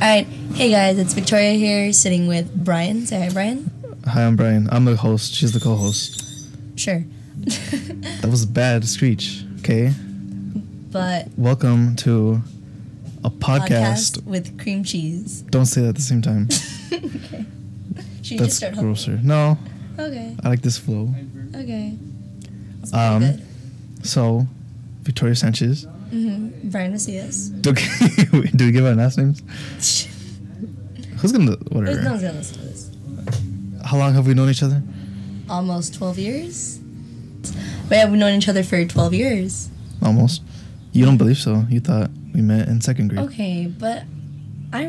Alright, hey guys, it's Victoria here, sitting with Bryan. Say hi, Bryan. Hi, I'm Bryan. I'm the host. She's the co-host. Sure. That was a bad screech, okay? But... Welcome to a podcast with cream cheese. Don't say that at the same time. Okay. Should you That's just start grosser. No. Okay. I like this flow. Okay. That's pretty good. So, Victoria Sanchez. Bryan Macias. Do we give our last names? Who's gonna... Whatever. No one's gonna listen to this. How long have we known each other? Almost 12 years. But yeah, we've known each other for 12 years. Almost. You don't believe so. You thought we met in second grade. Okay, but I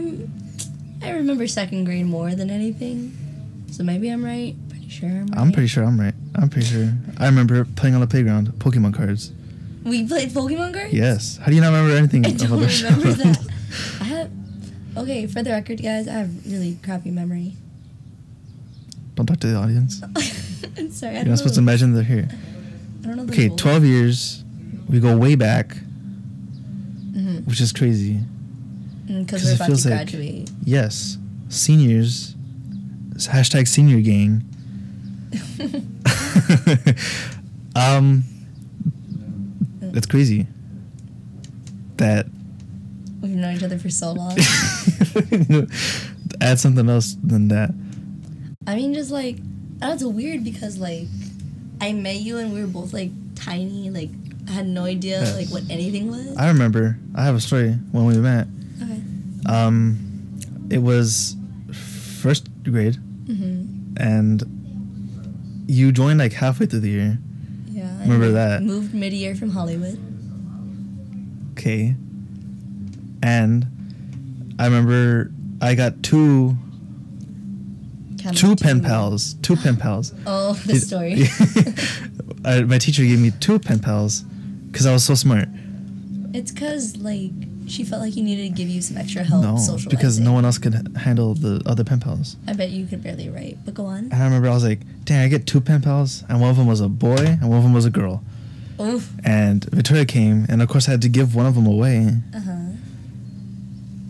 remember second grade more than anything. So maybe I'm right. Pretty sure I'm right. I'm pretty sure I'm right. I'm pretty sure. I remember playing on the playground, Pokemon cards. We played Pokemon cards? Yes. How do you not remember anything? I don't remember that. Okay, for the record, guys, I have really crappy memory. Don't talk to the audience. I'm sorry. You're not supposed to imagine they're here. I don't know. Okay, 12 years. We go way back, which is crazy. Because we're about to graduate. Yes. Seniors. Hashtag senior gang. It's crazy that we've known each other for so long. Add something else than that. I mean, just like, that's weird because like I met you and we were both like tiny, like I had no idea like what anything was. I remember. I have a story when we met. Okay. It was first grade, and you joined like halfway through the year. Yeah. Remember that? Moved mid-year from Hollywood. Okay. And I remember I got two pen pals. Two pen pals. Oh, the story. My teacher gave me two pen pals because I was so smart. It's because, like, she felt like you needed to give you some extra help socializing. Because no one else could handle the other pen pals. I bet you could barely write, but go on. And I remember I was like, dang, I get two pen pals, and one of them was a boy, and one of them was a girl. Oof. And Victoria came, and of course I had to give one of them away.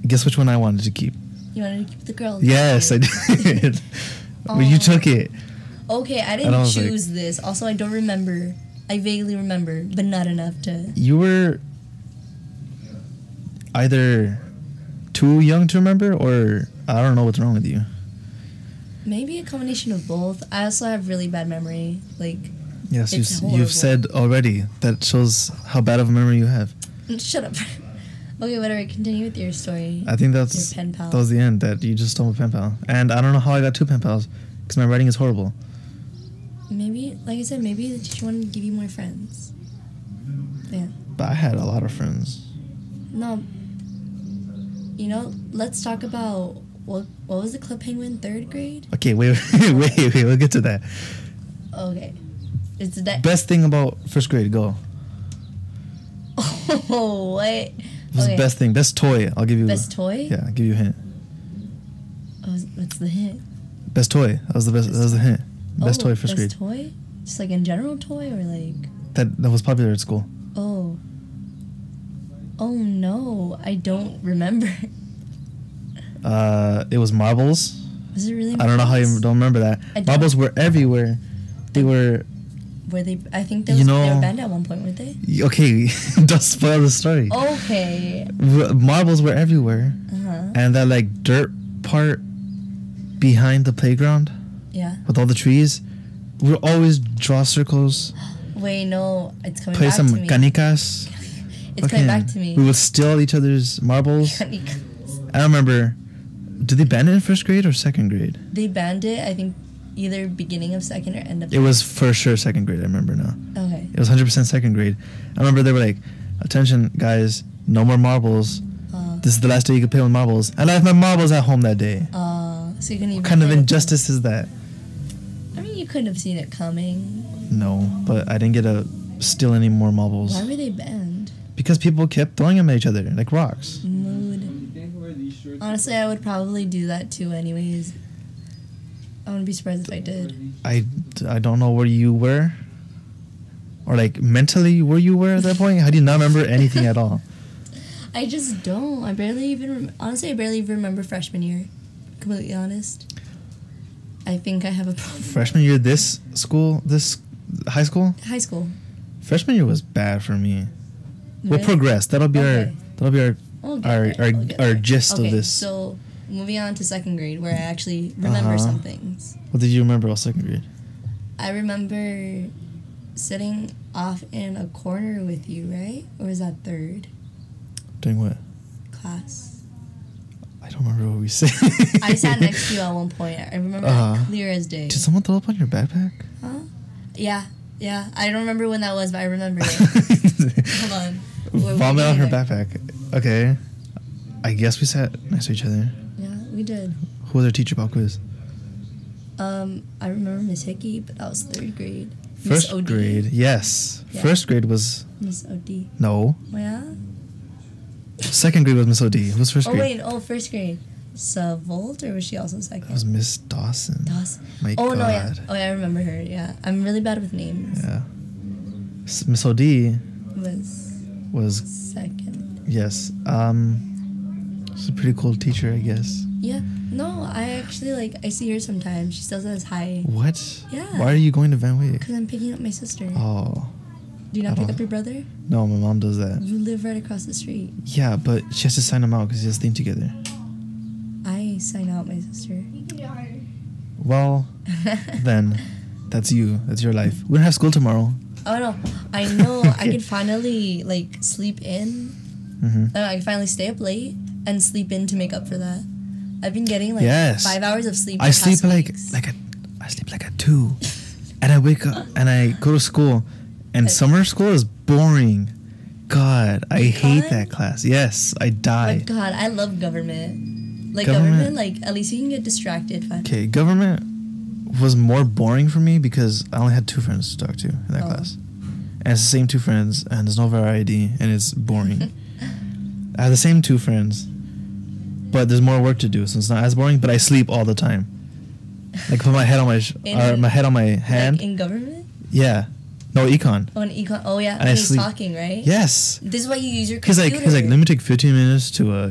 Guess which one I wanted to keep? You wanted to keep the girl? Yes, I did. But you took it. Okay, I didn't choose this. Also, I don't remember. I vaguely remember, but not enough to... You were either too young to remember, or I don't know what's wrong with you. Maybe a combination of both. I also have really bad memory. Like, yes, you've said already. That shows how bad of a memory you have. Shut up. Okay, whatever. Continue with your story. I think that was the end. That you just stole a pen pal, and I don't know how I got two pen pals because my writing is horrible. Maybe, like I said, maybe the teacher wanted to give you more friends. Yeah. But I had a lot of friends. No. You know, let's talk about what was the Club Penguin third grade? Okay, wait, we'll get to that. Okay. It's that best thing about first grade, go. Oh, what? What's the best thing? Best toy. I'll give you. Best toy? Yeah, I'll give you a hint. Oh, what's the hint? Best toy. That was the best. That was the hint. Best toy first grade. Best toy? Just like in general toy or like? That was popular at school. Oh. Oh no, I don't remember. It was marbles. Was it really marbles? I don't know how you don't remember that. Marbles were everywhere. They were... Were they... I think they were banned at one point, weren't they? Okay, don't spoil the story. Okay. Marbles were everywhere. And that, like, dirt part behind the playground. Yeah. With all the trees. We would always draw circles. Wait, no. It's coming back to me. Play some canicas. It's coming back to me. We would steal each other's marbles. I remember... Did they ban it in first grade or second grade? They banned it, I think, either beginning of second or end of... It was for sure second grade, I remember now. Okay. It was 100% second grade. I remember they were like, attention, guys, no more marbles. This is the last day you can play with marbles. I left my marbles at home that day. So you couldn't even... What kind of injustice is that? I mean, you couldn't have seen it coming. No, but I didn't get to steal any more marbles. Why were they banned? Because people kept throwing them at each other, like rocks. Mood. Honestly, I would probably do that too anyways. I wouldn't be surprised if I did. I don't know where you were. Or like mentally where you were at that point. I did not remember anything at all. I just don't. I barely even... honestly, I barely even remember freshman year. Completely honest. I think I have a problem. Freshman year, this high school? High school. Freshman year was bad for me. Really? We'll progress. That'll be our gist of this. So moving on to second grade, where I actually remember some things. What did you remember about second grade? I remember sitting off in a corner with you, right? Or was that third? Doing what? Class. I don't remember what we said. I sat next to you at one point. I remember that clear as day. Did someone throw up on your backpack? Huh? Yeah. I don't remember when that was, but I remember it. Hold on. Vomit on her backpack. Okay. I guess we sat next to each other. Yeah, we did. Who was our teacher about quiz? I remember Miss Hickey, but that was third grade. First grade, yes. Yeah. First grade was... Miss O.D. No. Oh, yeah? Second grade was Miss O.D. Who was first grade? First grade. Savolt, or was she also second? It was Miss Dawson. My God. No, yeah. Oh, yeah, I remember her, yeah. I'm really bad with names. Yeah. Miss O.D. was... second. Yes. She's a pretty cool teacher, I guess. Yeah. No, I actually, I see her sometimes. She still says hi. What? Yeah. Why are you going to Van Wyck? Because I'm picking up my sister. Oh. Do you not pick up your brother? No, my mom does that. You live right across the street. Yeah, but she has to sign him out because he has a thing together. I sign out my sister. Well, then, that's you. That's your life. We don't have school tomorrow. Oh, no. I know. I could finally, sleep in. Mm-hmm. I can finally stay up late and sleep in to make up for that. I've been getting 5 hours of sleep. I sleep I sleep at 2, and I wake up and I go to school, and summer school is boring. God, I hate that class. Yes, I die. Oh God, I love government. Government, at least you can get distracted. Okay, government was more boring for me because I only had 2 friends to talk to in that class, and it's the same 2 friends, and there's no variety, and it's boring. I have the same 2 friends, but there's more work to do, so it's not as boring. But I sleep all the time. Put my head on my head on my hand. In government? Yeah. No, econ. Oh, in econ. Oh, yeah. And he's talking, right? Yes. This is why you use your computer. He's like, let me take 15 minutes to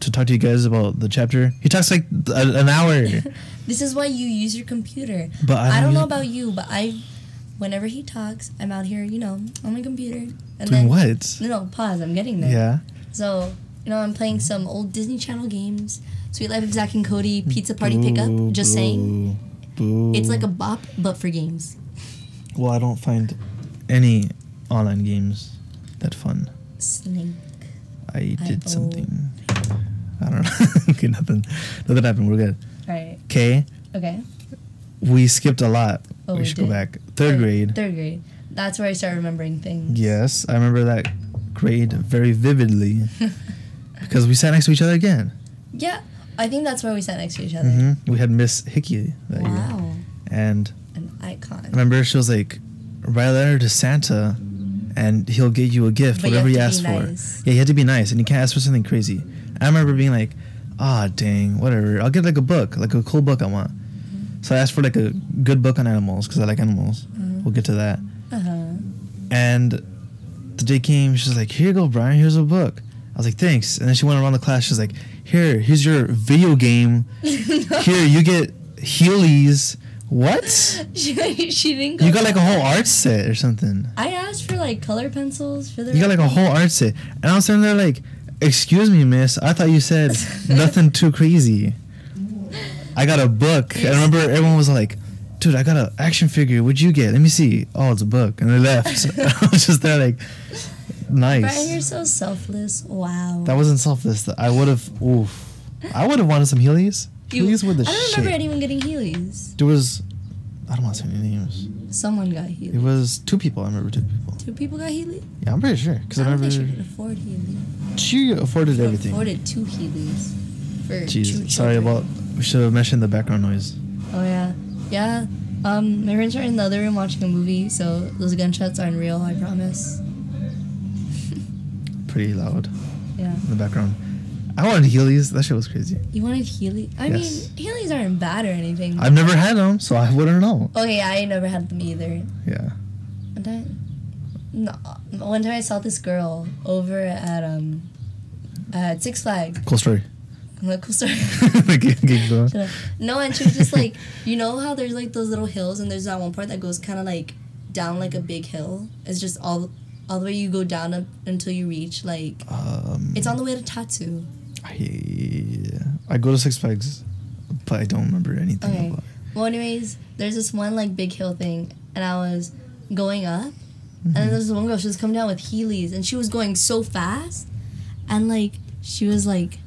to talk to you guys about the chapter. He talks an hour. This is why you use your computer. But I don't know about you, but whenever he talks, I'm out here, on my computer. And doing what? No, pause. I'm getting there. Yeah. So, I'm playing some old Disney Channel games. Sweet Life of Zack and Cody, Pizza Party Pickup. Just saying. Boo. It's like a bop, but for games. Well, I don't find any online games that fun. Snake. I did something. I don't know. Okay, nothing happened. We're good. All right. Okay. We skipped a lot. We should go back. Third grade. Third grade. That's where I started remembering things. Yes, I remember that grade very vividly because we sat next to each other again. Yeah, I think that's where we sat next to each other. Mm-hmm. We had Miss Hickey that year. And an icon. I remember she was like, write a letter to Santa and he'll get you a gift, but whatever you ask for. Yeah, you have to be nice and you can't ask for something crazy. I remember being like, dang, whatever. I'll get a book, a cool book I want. Mm-hmm. So I asked for a good book on animals because I like animals. Mm-hmm. We'll get to that. And the day came, she was like, here you go, Bryan, here's a book. I was like, thanks. And then she went around the class, she was like, here's your video game. Here, you get Heelys. What? she didn't go. You got a whole art set or something. I asked for color pencils for the. You got a whole art set. And I was sitting there excuse me, miss, I thought you said nothing too crazy. I got a book. I remember everyone was like, dude, I got an action figure. What'd you get? Let me see. Oh, it's a book. And they left. I was just there nice. Bryan, you're so selfless. Wow. That wasn't selfless. I would have wanted some Heelys. Heelys were the shit. I don't remember anyone getting Heelys. There was, I don't want to say any names. Someone got Heelys. It was 2 people. I remember 2 people. 2 people got Heelys? Yeah, I'm pretty sure. I don't think she could afford Heelys. She afforded everything. Afforded 2 Heelys for 2 children. Sorry we should have mentioned the background noise. Oh, yeah. Yeah. My parents are in the other room watching a movie, so those gunshots aren't real, I promise. Pretty loud. Yeah. In the background. I wanted Heelys. That shit was crazy. You wanted Heelys? I mean, Heelys aren't bad or anything. I've never had them, so I wouldn't know. Okay, I never had them either. Yeah. One time I saw this girl over at At Six Flags. Cool story. Cool story. No, and she was just like, you know how there's like those little hills, and there's that one part that goes kind of like down like a big hill. It's just all the way you go down up until you reach like it's on the way to Tatsu. I go to Six Flags, but I don't remember anything about it. Well, anyways, there's this one like big hill thing, and I was going up, and then there's this one girl. She was coming down with Heelys, and she was going so fast, and like she was like,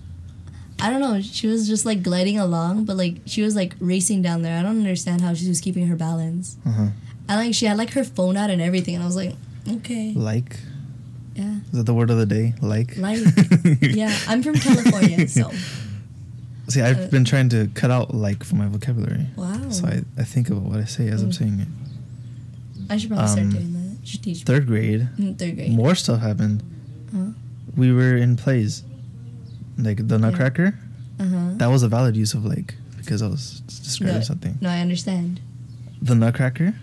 I don't know, she was just like gliding along, but like she was like racing down there. I don't understand how she was keeping her balance. And like she had like her phone out and everything, and I was like, okay. Like. Yeah. Is that the word of the day? Like. Yeah, I'm from California, so. See, I've been trying to cut out like from my vocabulary. Wow. So I think about what I say as I'm saying it. I should probably start doing that. You should teach me. Third grade. Third grade. More stuff happened. We were in plays. Like the Nutcracker. That was a valid use of like, because I was describing something. No, I understand. The Nutcracker.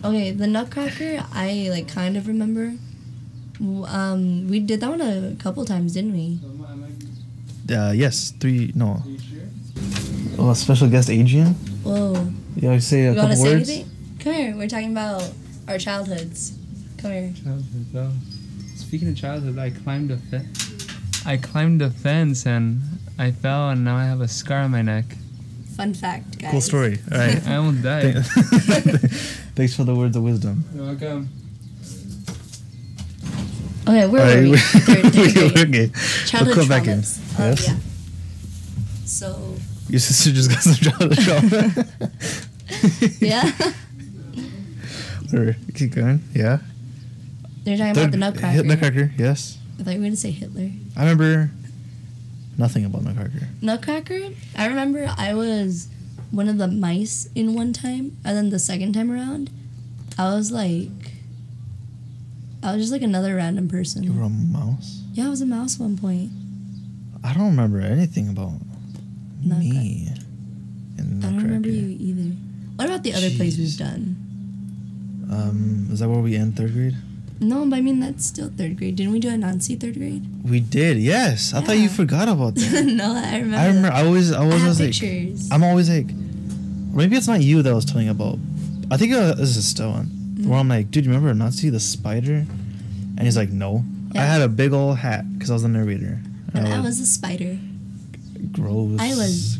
Okay, the Nutcracker, I like kind of remember. We did that one a couple times, didn't we? Yes, 3. No. Oh, special guest Adrian. Whoa. You want to say a couple words? Say Come here. We're talking about our childhoods. Come here. Childhood. Well, speaking of childhood, I climbed a fence and I fell, and now I have a scar on my neck. Fun fact, guys. Cool story. All right. I almost died. Thanks for the words of wisdom. You're welcome. Okay, where were we? Third grade. Okay. Childhood we'll come back in. Yes. Yeah. So. Your sister just got some childhood trauma. Yeah. Or keep going. Yeah. They're talking about the Nutcracker. Nutcracker, yes. I thought you were going to say Hitler. I remember nothing about Nutcracker. Nutcracker? I remember I was one of the mice in one time, and then the second time around, I was just like another random person. You were a mouse? Yeah, I was a mouse at one point. I don't remember anything about me. I don't remember you either. What about the other plays we've done? Is that where we end third grade? No, but I mean, that's still third grade. Didn't we do Anansi third grade? We did, yes. I thought you forgot about that. No, I remember. I always I have was pictures. like, I'm always like, maybe it's not you that I was telling about. I think this is still one. Where I'm like, dude, you remember Anansi, the spider? And he's like, no. Yeah. I had a big old hat because I was the narrator. And I was a spider. Gross. I was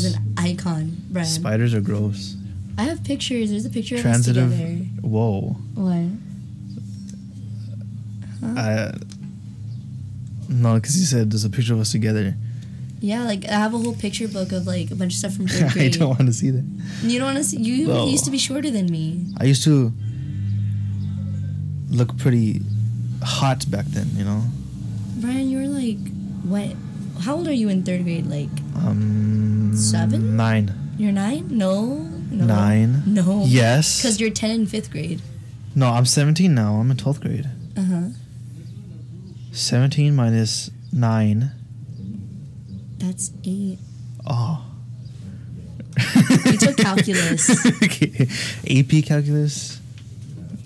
an icon, Bryan. Spiders are gross. I have pictures. There's a picture of Transitive. us together. Whoa. What? Huh? No, because you said there's a picture of us together. Yeah, like I have a whole picture book of like a bunch of stuff from third grade. I don't want to see that. You don't want to see? You used to be shorter than me. I used to look pretty hot back then, you know? Bryan, you were like, what? How old are you in third grade? Like 7? 9. You're 9? No. 9. No. Yes. Because you're 10 in 5th grade. No, I'm 17 now. I'm in 12th grade. 17 minus 9. That's 8. Oh. You took calculus. Okay. AP calculus.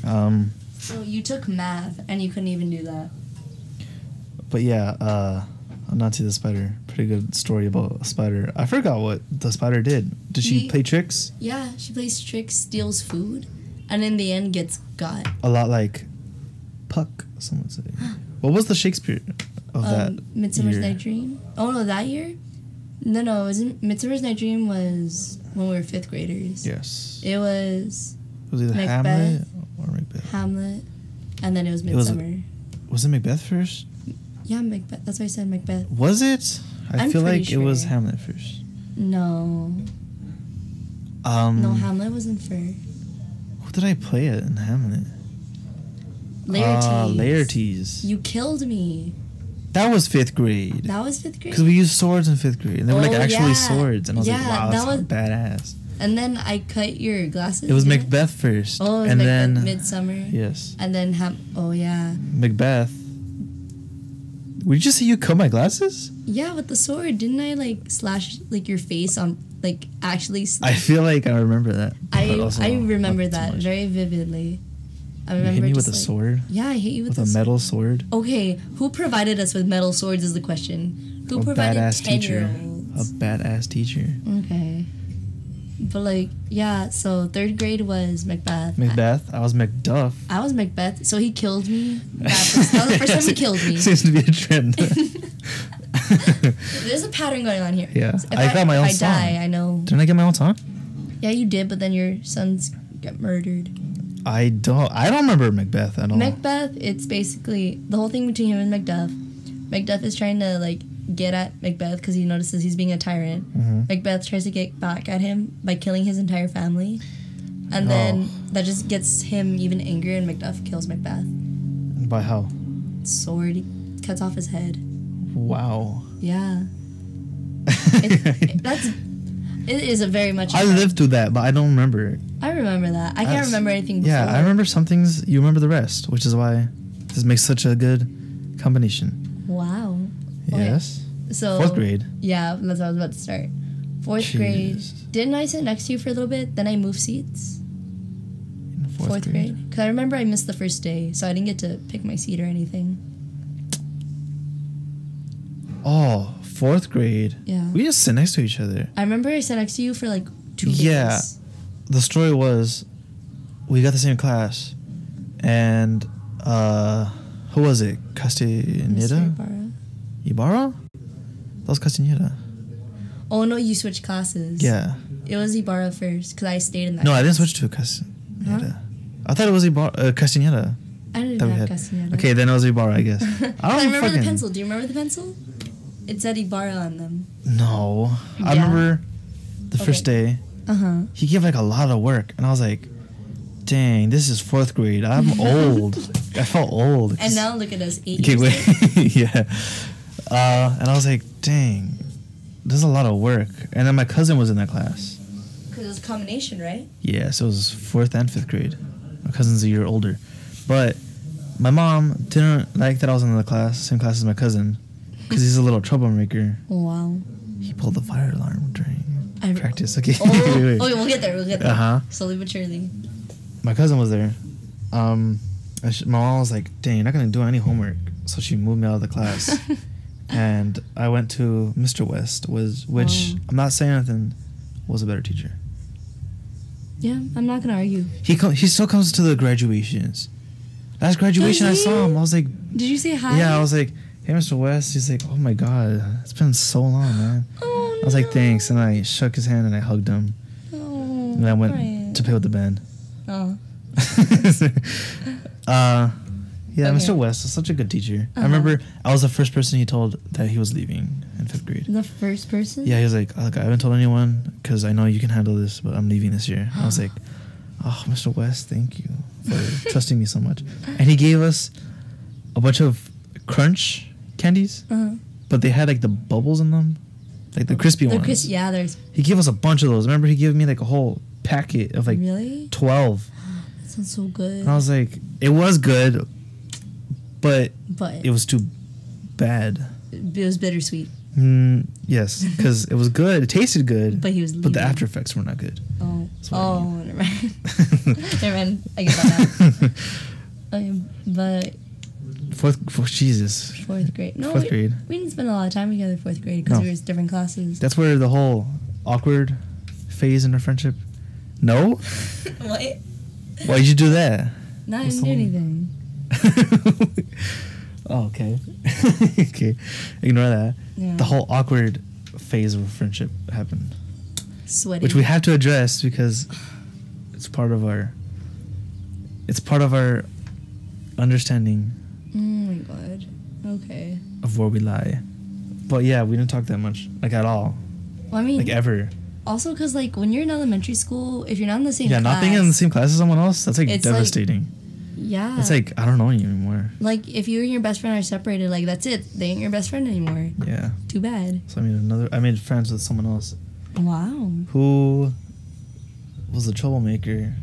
So you took math and you couldn't even do that. But yeah, Anansi the spider. Pretty good story about a spider. I forgot what the spider did. Did she play tricks? Yeah, she plays tricks, steals food, and in the end gets got. A lot like Puck, some would say. What was the Shakespeare of that Midsummer's year? Night Dream? Oh, no, that year? No, it wasn't. Midsummer's Night Dream was when we were 5th graders. Yes. It was either Macbeth, Hamlet or Macbeth. Hamlet, and then it was Midsummer. Was it Macbeth first? Yeah, Macbeth. That's why I said Macbeth. Was it? I feel like it was Hamlet first. No. No, Hamlet wasn't first. Who did I play it in Hamlet? Laertes. Laertes. You killed me. That was 5th grade. That was 5th grade? Because we used swords in 5th grade. And they were like actually swords. And I was like, wow, that's was badass. And then I cut your glasses. It was Macbeth first. Oh, it was Macbeth, Midsummer. Yes. And then, oh yeah. Macbeth. Would you just say you cut my glasses? Yeah, with the sword. Didn't I like slash like your face on like actually? I feel like I remember that. I remember that very vividly. I You remember hit me with just, a like- sword? Yeah, I hit you with With a sword. metal sword? Okay, who provided us with metal swords is the question. Who A provided badass teacher. 10-year-olds? A badass teacher. Okay. But like, yeah, so 3rd grade was Macbeth. Macbeth? I was Macduff. I was Macbeth, so he killed me. That was the first time he killed me. Seems to be a trend. There's a pattern going on here. Yeah. If I got my own if I song. die, I know. Didn't I get my own song? Yeah, you did, but then your sons got murdered. I don't remember Macbeth at all. Macbeth, it's basically the whole thing between him and Macduff. Macduff is trying to like get at Macbeth because he notices he's being a tyrant. Mm-hmm. Macbeth tries to get back at him by killing his entire family, and then that just gets him even angrier, and Macduff kills Macbeth. By how? Sword, he cuts off his head. Wow. Yeah, it is a very much. I lived through that, but I don't remember it. I remember that. I can't remember anything before. Yeah, I remember some things. You remember the rest, which is why this makes such a good combination. Wow. Yes. So 4th grade. Yeah, that's what I was about to start. 4th grade. Jeez. Didn't I sit next to you for a little bit? Then I moved seats. In 4th grade. Because I remember I missed the first day, so I didn't get to pick my seat or anything. Oh, 4th grade. Yeah. We just sit next to each other. I remember I sat next to you for like 2 days. Yeah. The story was, we got the same class, and who was it? Mr. Castaneda? Ibarra. Ibarra? That was Castaneda. Oh no, you switched classes. Yeah. It was Ibarra first, because I stayed in that No, I didn't class. switch to Castaneda. Huh? I thought it was Castaneda. I didn't that we have had. Castaneda. Okay, then it was Ibarra, I guess. I remember the pencil. Do you remember the pencil? It said Ibarra on them. No. I Yeah. remember the first day, Uh-huh. he gave like a lot of work, and I was like, dang, this is 4th grade. I'm old. I felt old. And now look at us, 8 Okay, years later. wait. Yeah. And I was like, dang, there's a lot of work. And then my cousin was in that class. Because it was a combination, right? Yeah, so it was 4th and 5th grade. My cousin's a year older. But my mom didn't like that I was in the class, same class as my cousin, because he's a little troublemaker. Wow. He pulled the fire alarm during practice. Okay. Oh, Wait, wait. okay, we'll get there. Uh-huh. Slowly but surely. My cousin was there. My mom was like, dang, you're not going to do any homework. So she moved me out of the class. And I went to Mr. West, which I'm not saying anything, was a better teacher. Yeah, I'm not gonna argue. He still comes to the graduations. Last graduation I Does he? saw him. I was like, Did you say hi? yeah, I was like, hey, Mr. West. He's like, oh my God, it's been so long, man. Oh, I was like, thanks. And I shook his hand and I hugged him. Oh, And I went Bryan. to play with the band. Oh. Yeah, Okay. Mr. West was such a good teacher. I Uh-huh. remember I was the first person he told that he was leaving in 5th grade. The first person? Yeah, he was like, I haven't told anyone because I know you can handle this, but I'm leaving this year. I was like, oh, Mr. West, thank you for trusting me so much. And he gave us a bunch of Crunch candies, Uh-huh. but they had like the bubbles in them, like the crispy ones. Yeah, there's... He gave us a bunch of those. Remember, he gave me like a whole packet of like Really? 12. That sounds so good. And I was like, it was good, but But it was too bad. it was bittersweet. Yes, because it was good. It tasted good. But he was But the leaving. after effects were not good. Oh. That's what I Oh, never mind. Never mind. I get that now. Okay, but Jesus. 4th grade. No, 4th grade. We didn't spend a lot of time together 4th grade because No. we were in different classes. That's where the whole awkward phase in our friendship. No? What? Why did you do that? No, I What's didn't do the- anything. Oh, okay. Okay. Ignore that. Yeah. The whole awkward phase of our friendship happened. Sweaty. Which we have to address because it's part of our understanding Oh my god. Okay. of where we lie. But yeah, we didn't talk that much, like at all, Well, I mean, like ever. also because like when you're in elementary school, if you're not in the same Yeah, class, not being in the same class as someone else, that's like It's like- devastating. yeah, It's like, I don't know you anymore. like if you and your best friend are separated, like that's it. They ain't your best friend anymore. Yeah. Too bad. So I made friends with someone else Wow. who was a troublemaker,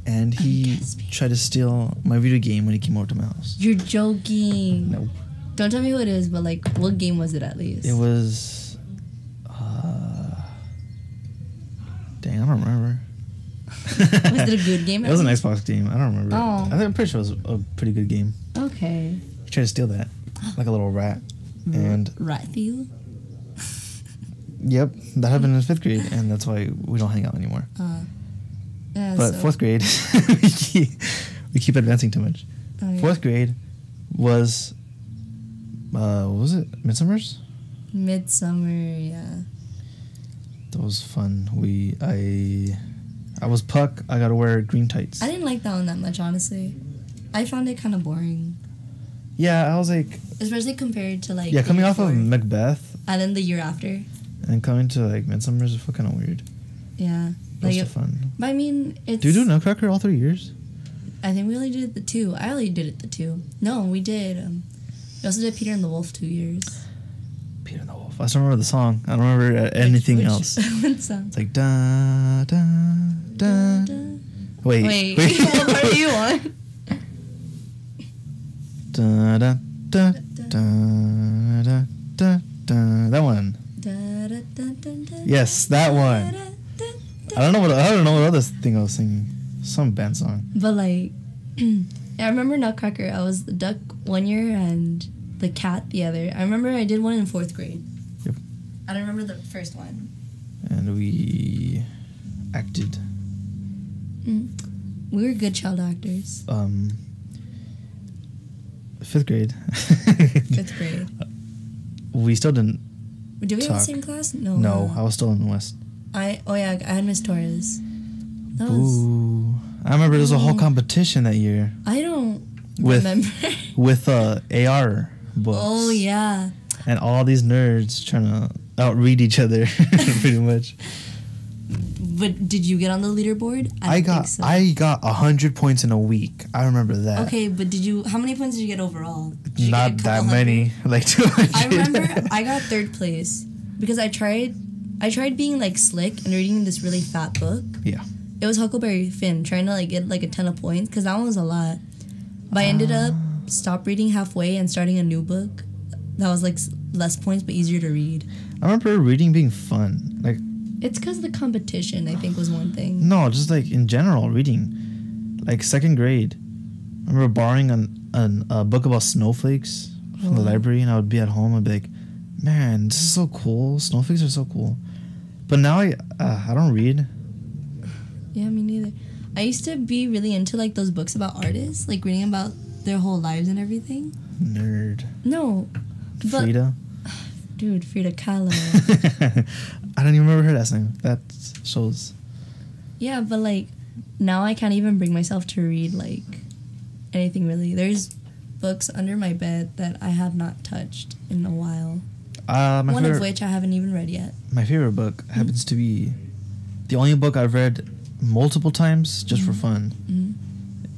and he Gasping. tried to steal my video game when he came over to my house. You're joking. Nope. Don't tell me who it is, but like, what game was it at least? It was, dang, I don't remember. Was it a good game? It was an Xbox game. I don't remember. Oh. I'm pretty sure it was a pretty good game. Okay. He tried to steal that, like a little rat. And rat thief. Yep, that happened in 5th grade, and that's why we don't hang out anymore. Yeah, But 4th grade, we keep advancing too much. Oh, yeah. 4th grade was, what was it? Midsummer's? Midsummer, yeah. That was fun. I was Puck. I gotta wear green tights. I didn't like that one that much, honestly. I found it kind of boring. Yeah, I was like... Especially compared to, like... Yeah, coming off of before. Macbeth. And then the year after. And coming to, like, Midsummer's is kind of weird. Yeah. That was still fun. But I mean, it's... Do you do Nutcracker all 3 years? I think we only did it the 2. I only did it the 2. No, we did. We also did Peter and the Wolf 2 years. Peter and the Wolf. I still remember the song. I don't remember anything else. What song? It's like da da da. Wait. What part are you on? Da da da da da da da. That one. Yes, that one. I don't know what other thing I was singing. Some band song. But like, I remember Nutcracker. I was the duck one year and the cat the other. I remember I did one in 4th grade. Yep. I don't remember the first one. And we acted. We were good child actors. 5th grade. 5th grade. We still didn't. Did we have talk. the same class? No. No, I was still in the West. I had Miss Torres. That was, Ooh. I remember there was a whole competition that year. I don't With- remember. With AR books. Oh yeah. And all these nerds trying to outread each other, pretty much. But did you get on the leaderboard? I don't think so. I got 100 points in a week. I remember that. Okay, but how many points did you get overall? Did you Not get a that couple many, like 200. I remember I got 3rd place because I tried being like slick and reading this really fat book. Yeah. It was Huckleberry Finn, trying to like get like a ton of points because that one was a lot. But I ended up stop reading halfway and starting a new book that was like less points but easier to read. I remember reading being fun. Like, It's because the competition, I think, was one thing. no, just like in general, reading. Like 2nd grade, I remember borrowing a book about snowflakes from the library, and I would be at home and be like, man, this is so cool. Snowflakes are so cool. But now I don't read. Yeah, me neither. I used to be really into like those books about artists, like reading about their whole lives and everything. Nerd. No. But, Frida. dude, Frida Kahlo. I don't even remember her last name. That shows. Yeah, but like now I can't even bring myself to read like anything really. There's books under my bed that I have not touched in a while. One of which I haven't even read yet. My favorite book happens to be the only book I've read multiple times just for fun.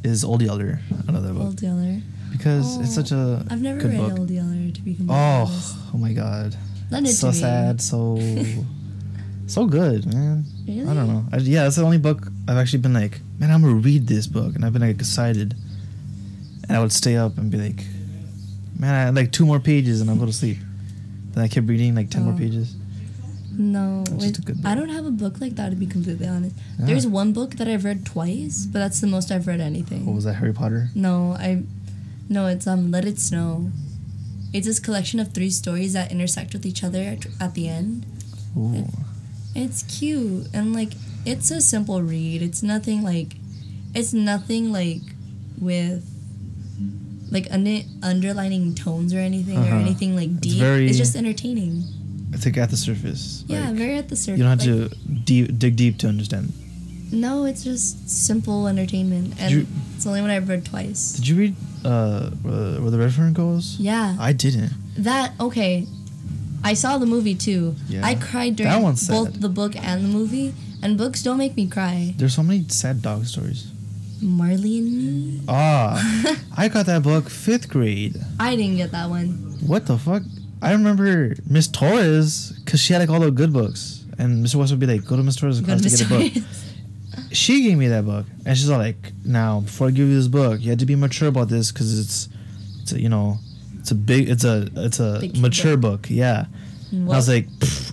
Is Old Yeller, another book. Old Yeller. Because it's such a I've never good read book. Old Yeller, to be completely honest. Oh my god. Lend it So to me. sad, so good, man. Really? I don't know. Yeah, that's the only book I've actually been like, man, I'm gonna read this book, and I've been like excited, and I would stay up and be like, man, I had like 2 more pages, and I'll go to sleep. Then I kept reading like 10 more pages. No, That's just a good book. I don't have a book like that, to be completely honest. Yeah. There's one book that I've read twice, but that's the most I've read anything. What was that, Harry Potter? No, it's Let It Snow. It's this collection of 3 stories that intersect with each other at the end. Ooh. It's cute and like it's a simple read. It's nothing like with like underlining tones or anything or anything like deep. It's just entertaining. It's like at the surface. Yeah, like, very at the surface. You don't have to dig deep to understand. No, it's just simple entertainment, and it's the only one I've read twice. Did you read Where the Red Fern Goes? Yeah. I didn't. Okay. I saw the movie too. Yeah. I cried That during one's both sad. the book and the movie, and books don't make me cry. There's so many sad dog stories. Marley and Me? I got that book 5th grade. I didn't get that one. What the fuck? I remember Miss Torres, because she had like all the good books. And Mr. West would be like, go to Miss Torres' class to get a book. She gave me that book. And she's all like, now, before I give you this book, you have to be mature about this because it's a, you know, it's a Big mature book. Yeah. And I was like,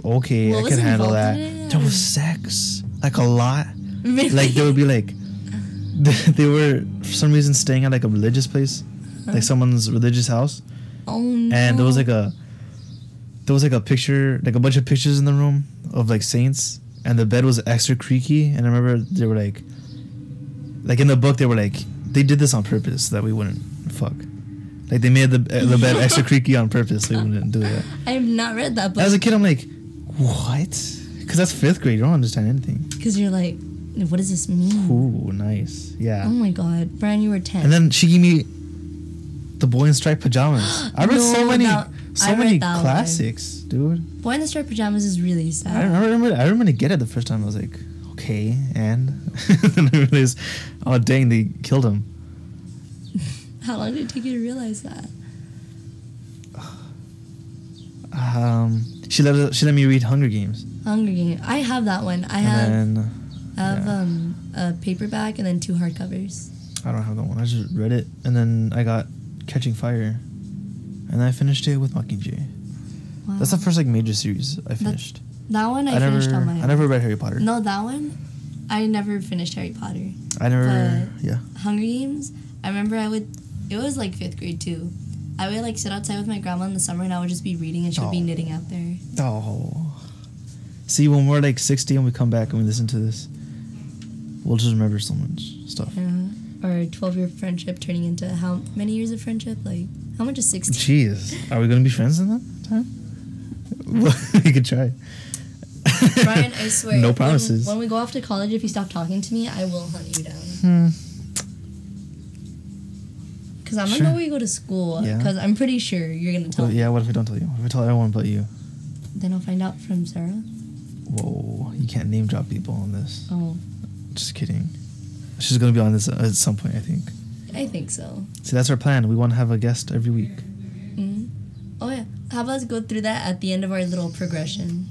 okay, What I was can handle involved that. in it? There was sex. Like a lot. Really? Like there would be like, they were for some reason staying at like a religious place, like someone's religious house. Oh no. And there was like a picture, like a bunch of pictures in the room of like saints, and the bed was extra creaky. And I remember they were like in the book they were like, they did this on purpose so that we wouldn't fuck. Like they made the bed extra creaky on purpose so we wouldn't do that. I have not read that book. As a kid, I'm like, what? Because that's 5th grade. You don't understand anything. Because you're like, what does this mean? Ooh, nice. Yeah. Oh my god, Bryan, you were 10. And then she gave me the Boy in Striped Pajamas. I read so many classics, dude. Boy in the Striped Pajamas is really sad. I remember to get it the first time. I was like, okay, and then I realized, oh dang, they killed him. How long did it take you to realize that? She let me read Hunger Games. Hunger Games. I have that one. I have a paperback and then 2 hardcovers. I don't have that one. I just read it, and then I got Catching Fire, and I finished it with Mockingjay. Wow. That's the first like major series I finished. That one I finished on my own. I never read Harry Potter. No, that one I never finished Harry Potter. I never. But yeah. Hunger Games. I remember it was like 5th grade too. I would like sit outside with my grandma in the summer and I would just be reading and she would be knitting out there. Oh. See, when we're like 60 and we come back and we listen to this, we'll just remember so much stuff. Yeah. Our 12-year friendship turning into how many years of friendship? Like, how much is 60? Jeez. Are we going to be friends in that time? We could try. Bryan, I swear. No promises. When we go off to college, if you stop talking to me, I will hunt you down. Because I'm going to know where you go to school. Because I'm pretty sure you're going to tell me. Yeah, what if we don't tell you? What if we tell everyone but you? Then I'll find out from Sarah. Whoa. You can't name drop people on this. Oh. Just kidding. She's going to be on this at some point, I think. I think so. See, that's our plan. We want to have a guest every week. Mm-hmm. Oh, yeah. How about let's go through that at the end of our little progression?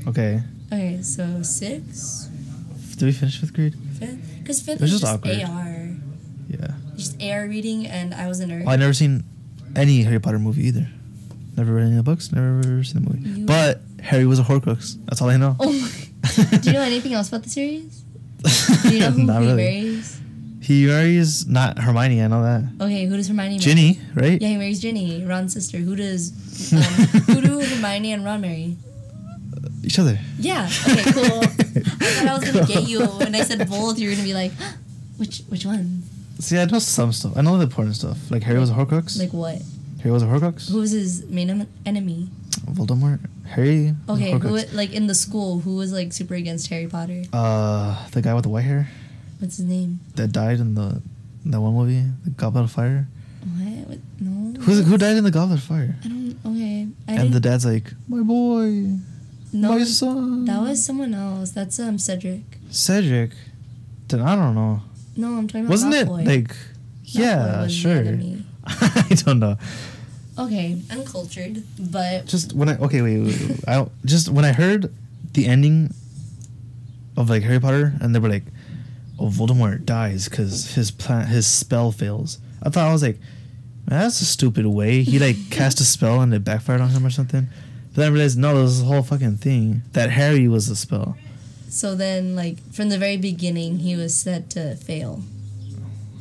Okay. Okay, so 6. Did we finish 5th grade? 5th? Because 5th was is just just awkward. AR. Yeah. Just AR reading, and I was a nerd. Oh, I've never seen any Harry Potter movie either. Never read any of the books. Never seen the movie. But Harry was a Horcrux. That's all I know. Oh my. Do you know anything else about the series? Do you know who Not he really. marries? He marries not Hermione. I know that. Okay, who does Hermione marry? Ginny, right? Yeah, he marries Ginny, Ron's sister. Who do Hermione and Ron marry? Each other. Yeah. Okay, cool. I thought I was gonna get you when I said both. You were gonna be like, which one? See, I know some stuff. I know the important stuff. Like Harry was a Horcrux. Like what? Harry was a Horcrux. Who was his main enemy? Voldemort. Harry. Okay, was a who Horcrux. like in the school? Who was like super against Harry Potter? The guy with the white hair What's his name? that died in that one movie, the Goblet of Fire. What? No. Who died in the Goblet of Fire? I don't. Okay. And the dad's like, my boy, No, my son. that was someone else. That's Cedric. Cedric. Then I don't know. No, I'm talking about Wasn't it Malfoy. like? Malfoy Yeah, was the sure. enemy. I don't know. Okay, uncultured, but Just when wait. When I heard the ending of like Harry Potter, and they were like, "Oh, Voldemort dies because his spell fails." I was like, man, that's a stupid way. He like cast a spell and it backfired on him or something. But then I realized no, there was this whole fucking thing that Harry was the spell. so then like from the very beginning he was set to fail.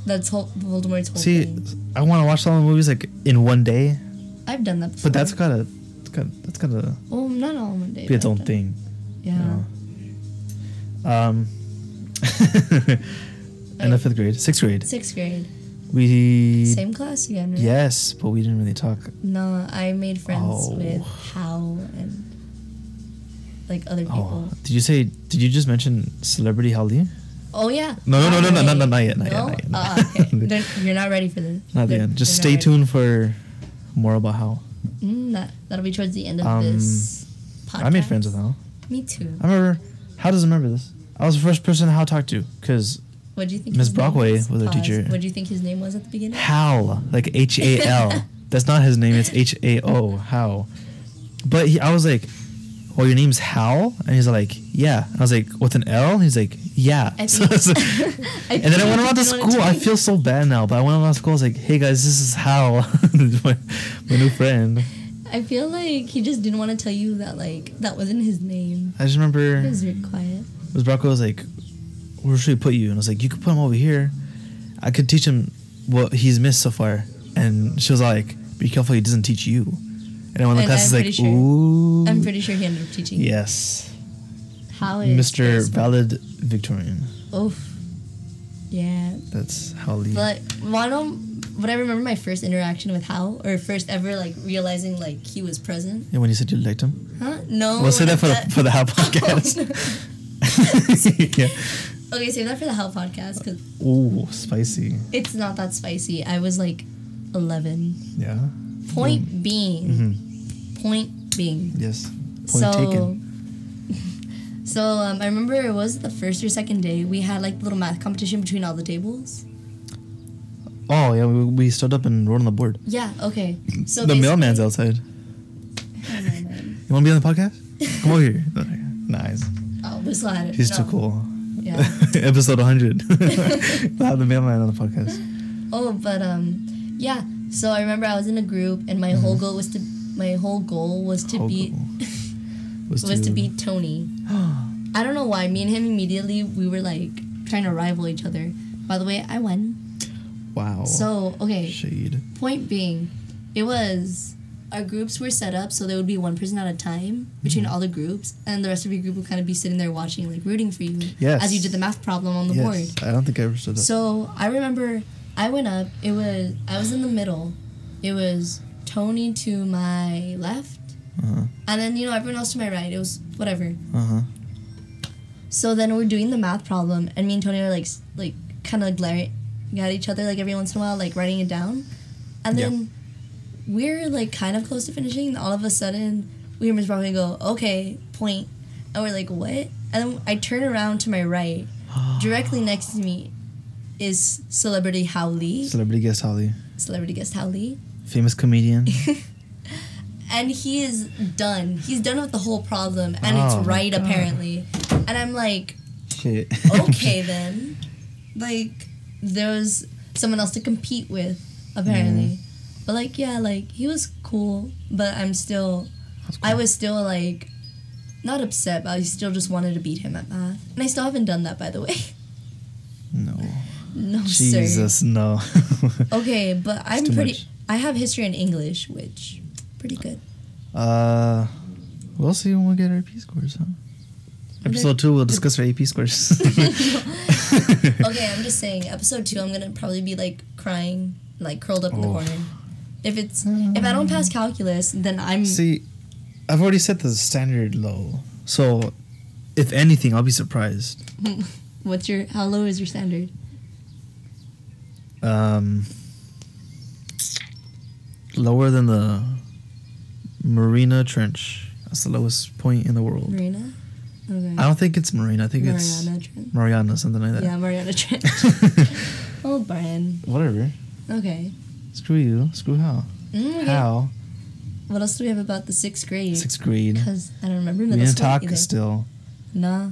That's Voldemort's whole thing. I want to watch all the movies like in one day, I've done that before. but that's gotta Oh, not all in one day. be its but own I've done- thing. Yeah. In the 5th grade, 6th grade, 6th grade. we Same class again, right? yes, but we didn't really talk. No, I made friends Oh. with Hal and like other people. Oh, did you just mention Celebrity Hali? Oh yeah. No, not yet, No? not yet. Okay. Then you're not ready for this. Not yet. Just stay tuned for more about Hal. That'll be towards the end of this podcast. I made friends with Hal. Me too. I remember. How does remember this? I was the first person Hal talked to because What do you think? Miss his name Brockway was was our Pause. teacher. What do you think his name was at the beginning? Hal, like Hal. That's not his name. It's Hao. Hal. But I was like, "Oh, your name's Hal?" And he's like, "Yeah." I was like, "With an L?" He's like, "Yeah." I So- think- and then I went around to didn't wanna school. I tell feel so bad now, but I went around to school. I was like, "Hey guys, this is Hal, my new friend." I feel like he just didn't want to tell you that like that wasn't his name. I just remember He was really quiet. Miss Brocco was like, where should we put you? And I was like, you could put him over here. I could teach him what he's missed so far. And she was like, be careful he doesn't teach you. And one of the classes like, sure, ooh. I'm pretty sure he ended up teaching you. Yes. How is Mr. this? Valid Victorian. Oof. Yeah. That's Howley. But what I remember my first interaction with Hal, or first ever like realizing like he was present. And when you said you liked him? Huh? No. We'll say that for the Hal podcast. Yeah. Okay, save that for the Hal podcast because. Ooh, spicy. It's not that spicy. I was like 11. Yeah. Point being. Mm-hmm. Point being. Yes. Point taken. So I remember it was the first or second day we had like a little math competition between all the tables. Oh yeah, we stood up and wrote on the board. Yeah. Okay. So the mailman's outside. Oh, man. You want to be on the podcast? Come over here. Nice. Oh, whistle at it. He's too cool. Yeah. Episode 100. We'll have the mailman on the podcast. Oh, but yeah. So I remember I was in a group, and my whole goal was to beat Tony. I don't know why. Me and him immediately we were like trying to rival each other. By the way, I won. Wow. So okay. Shade. Point being, it was our groups were set up so there would be one person at a time between all the groups, and the rest of your group would kind of be sitting there watching, like rooting for you. Yes. As you did the math problem on the board. I don't think I ever stood up. So I remember I went up. I was in the middle. It was Tony to my left, and then everyone else to my right. It was whatever. So then we're doing the math problem, and me and Tony are like kind of glaring at each other like every once in a while, like writing it down, and then we're like kind of close to finishing. And all of a sudden, we hear Ms. Bryan go, "Okay, point," and we're like, "What?" And then I turn around to my right, directly next to me is Celebrity Howley. Celebrity guest Howley. Celebrity guest Howley. Famous comedian. And he is done. He's done with the whole problem, and it's right apparently. And I'm like, shit. Okay then. Like, there was someone else to compete with, apparently. But like, yeah, like he was cool, but I was still like not upset, but I still just wanted to beat him at math. And I still haven't done that, by the way. No, Jesus, sir. no. Okay, but I have history and English, which pretty good. We'll see when we get our AP scores, huh? Episode 2, we'll discuss our AP scores. Okay, I'm just saying, episode 2, I'm gonna probably be like crying, like curled up in the corner. If I don't pass calculus, then I'm. See, I've already set the standard low, so if anything, I'll be surprised. How low is your standard? Lower than the Marina Trench. That's the lowest point in the world. Marina? Okay. I don't think it's Marina. I think it's Trench. Mariana, something like that. Yeah, Mariana Trench. Oh, Bryan. Whatever. Okay. Screw you. Screw Hal. Okay. Hal. What else do we have about the 6th grade? 6th grade. Because I don't remember We middle didn't school talk either. still. Nah.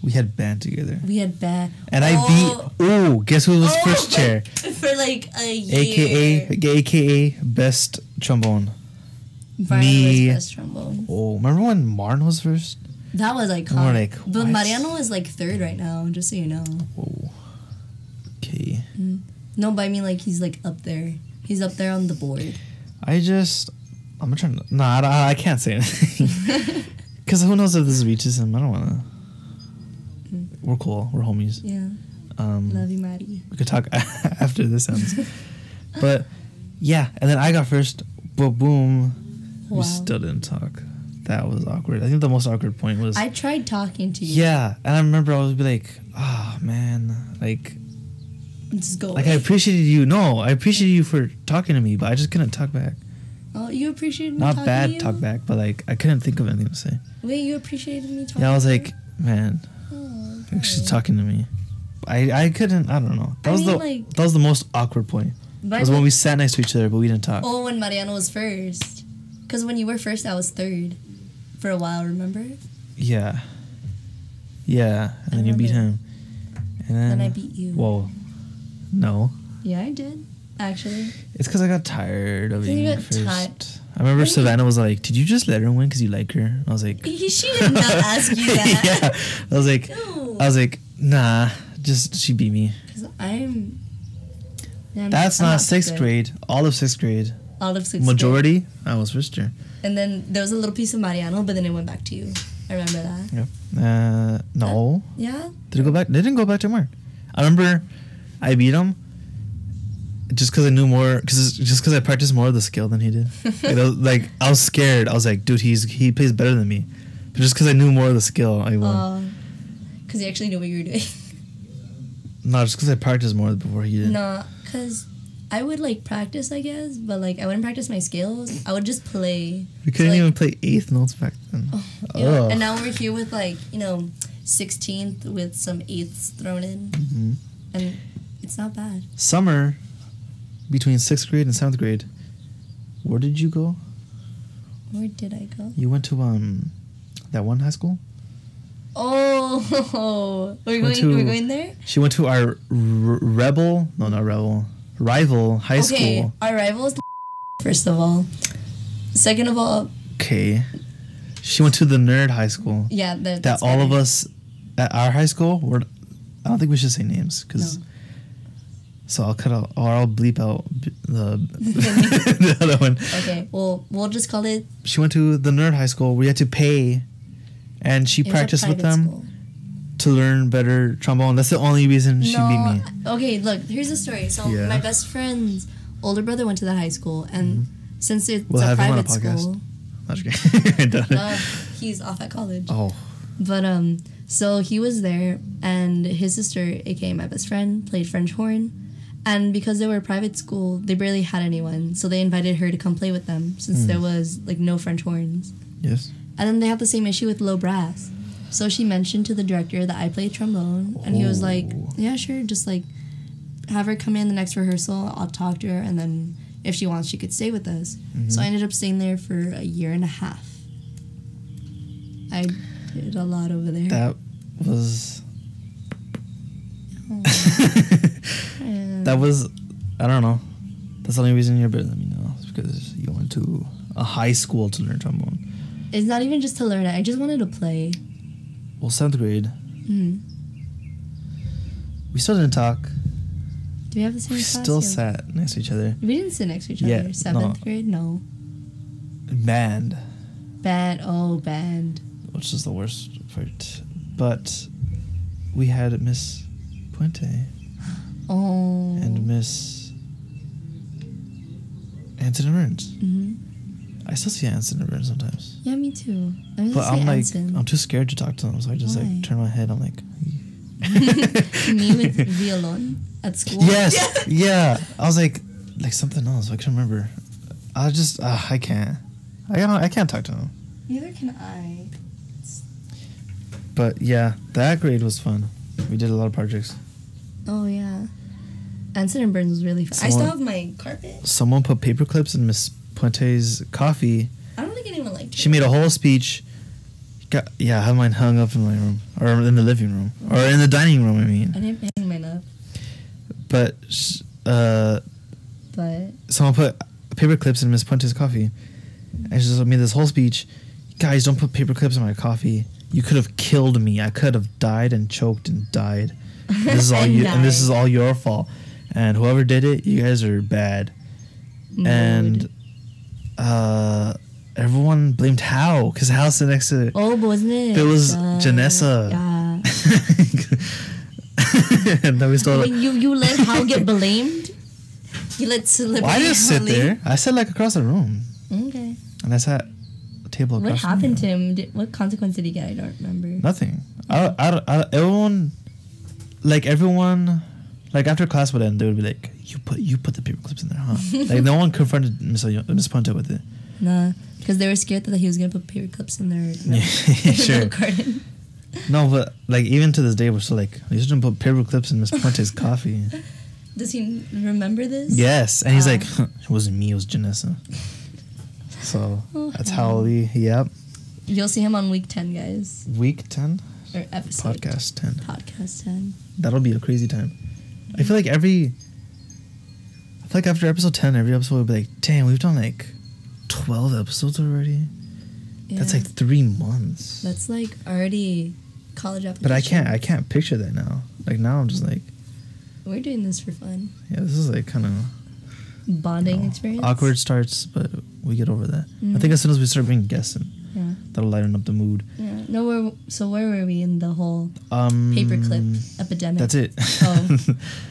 We had band together. We had band. And I beat... Oh, guess who was first chair? For like a year. AKA best trombone. Brian was best trombone. Oh, remember when Martin was first? That was iconic. And we're like, but what? Mariano is like 3rd right now, just so you know. Whoa. Okay. No, but I mean like he's like up there. He's up there on the board. I'm trying to... Nah, I can't say anything. Because who knows if this reaches him. I don't want to... We're cool. We're homies. Yeah. Love you, Maddie. We could talk after this ends. But, yeah. And then I got first. But boom. Wow. We still didn't talk. That was awkward. I think the most awkward point was... I tried talking to you. Yeah. And I remember I was like, oh, man. Like... Just go Like, away. I appreciated you. No, I appreciated you for talking to me, but I just couldn't talk back. Oh, you appreciated me Not talking bad to you? talk back, but, like, I couldn't think of anything to say. Wait, you appreciated me talking Yeah, I was to like, you? man... Oh, Like she's okay. talking to me. I couldn't. I don't know. That was the most awkward point. But Was when we sat next to each other, but we didn't talk. Oh, when Mariano was first. Because when you were first, I was 3rd. For a while, remember? Yeah. Yeah, and then you beat him. And then I beat you. Whoa. No. Yeah, I did. Actually. It's because I got tired of You being got first. tired. I remember Savannah was like, "Did you just let her win because you like her?" I was like, She did not ask you that. "Yeah." I was like, No. Nah, just she beat me. Because I'm That's not sixth grade. All of sixth grade. All of sixth Majority, I was first year. And then there was a little piece of Mariano, but then it went back to you. I remember that. Yeah. No. Yeah? Did it go back? They didn't go back to Mark. I remember I beat him just because I knew more, just because I practiced more of the skill than he did. I was scared. I was like, dude, he plays better than me. But just because I knew more of the skill, I won. Because you actually knew what you were doing. No, just because I practiced more before he did. No, because I would like practice, I guess, but like I wouldn't practice my skills. I would just play. We couldn't even play eighth notes back then. Yeah. And now we're here with 16th with some eighths thrown in. Mm-hmm. And it's not bad. Summer between sixth grade and seventh grade. Where did you go? Where did I go? You went to that one high school. Oh, we're going there. She went to our rival high school. Our rival is first of all. Second of all. Okay. She went to the nerd high school. Yeah, that all of us at our high school were. I don't think we should say names because. No. So I'll cut out, or I'll bleep out the other one. Okay, well, we'll just call it. She went to the nerd high school. We had to pay, and she practiced with them to learn better trombone. That's the only reason she beat me. Okay, look, here's the story. So my best friend's older brother went to that high school, and since it's a private school, he's off at college. Oh, but so he was there, and his sister, aka my best friend, played French horn. And because they were a private school, they barely had anyone. So they invited her to come play with them since there was no French horns. Yes. And then they have the same issue with low brass. So she mentioned to the director that I played trombone. And he was like, yeah, sure. Just have her come in the next rehearsal. I'll talk to her. And then if she wants, she could stay with us. Mm-hmm. So I ended up staying there for a year and a half. I did a lot over there. That was... That was, I don't know. That's the only reason you're better than me now. It's because you went to a high school to learn trombone. It's not even just to learn it. I just wanted to play. Well, 7th grade. Mm-hmm. We still didn't talk. Do we have the same class? We still sat next to each other. We didn't sit next to each other. 7th grade? No. Band. Band. Which is the worst part. But we had Miss Puente. Oh. And Miss Anson and Burns. Mm-hmm. I still see Anson and Burns sometimes. Yeah, me too. But I'm too scared to talk to them, so I just turn my head. I'm like, me with violon at school. Yes, yeah. I was like something else. I can't remember. I just I can't. I can't talk to them. Neither can I. But yeah, that grade was fun. We did a lot of projects. Oh yeah. Anson and Burns was really fun. I still have my carpet. Someone put paper clips in Miss Puente's coffee. I don't think anyone liked it. She made a whole speech. I have mine hung up in my room. Or in the living room. Or in the dining room, I mean. I didn't hang mine up. But someone put paper clips in Miss Puente's coffee. And she just made this whole speech. Guys, don't put paper clips in my coffee. You could have killed me. I could have died and choked and died. This is all and this is all your fault. And whoever did it, you guys are bad. Mood. And everyone blamed Hal because Hal sat next to it. Oh, but wasn't it? It was Janessa. Yeah. And then we still. You let Hal get blamed. You let celebrity. Well, I didn't sit there. I sat across the room. Okay. And I sat a table across. What happened to him? What consequence did he get? I don't remember. Nothing. Everyone, after class would end, they would be like, "You put the paper clips in there, huh?" No one confronted Miss Puente with it. Nah, because they were scared that he was gonna put paper clips in their sure. garden. No, but even to this day, we're still you shouldn't put paper clips in Miss Puente's coffee. Does he remember this? Yes, and he's like, "It wasn't me, it was Janessa." So that's how Yep. You'll see him on week 10, guys. Week 10. Or episode. Podcast 10. Podcast 10. That'll be a crazy time. I feel like after episode 10, every episode will be like, damn, we've done 12 episodes already. Yeah. That's 3 months. That's already college application. But I can't picture that now. Like now I'm just like, we're doing this for fun. yeah, this is like kind of Bonding experience. awkward starts, but we get over that. I think as soon as we start bringing guests in, Yeah. that'll lighten up the mood. Yeah. No, where were we in the whole paperclip epidemic? That's it. Oh.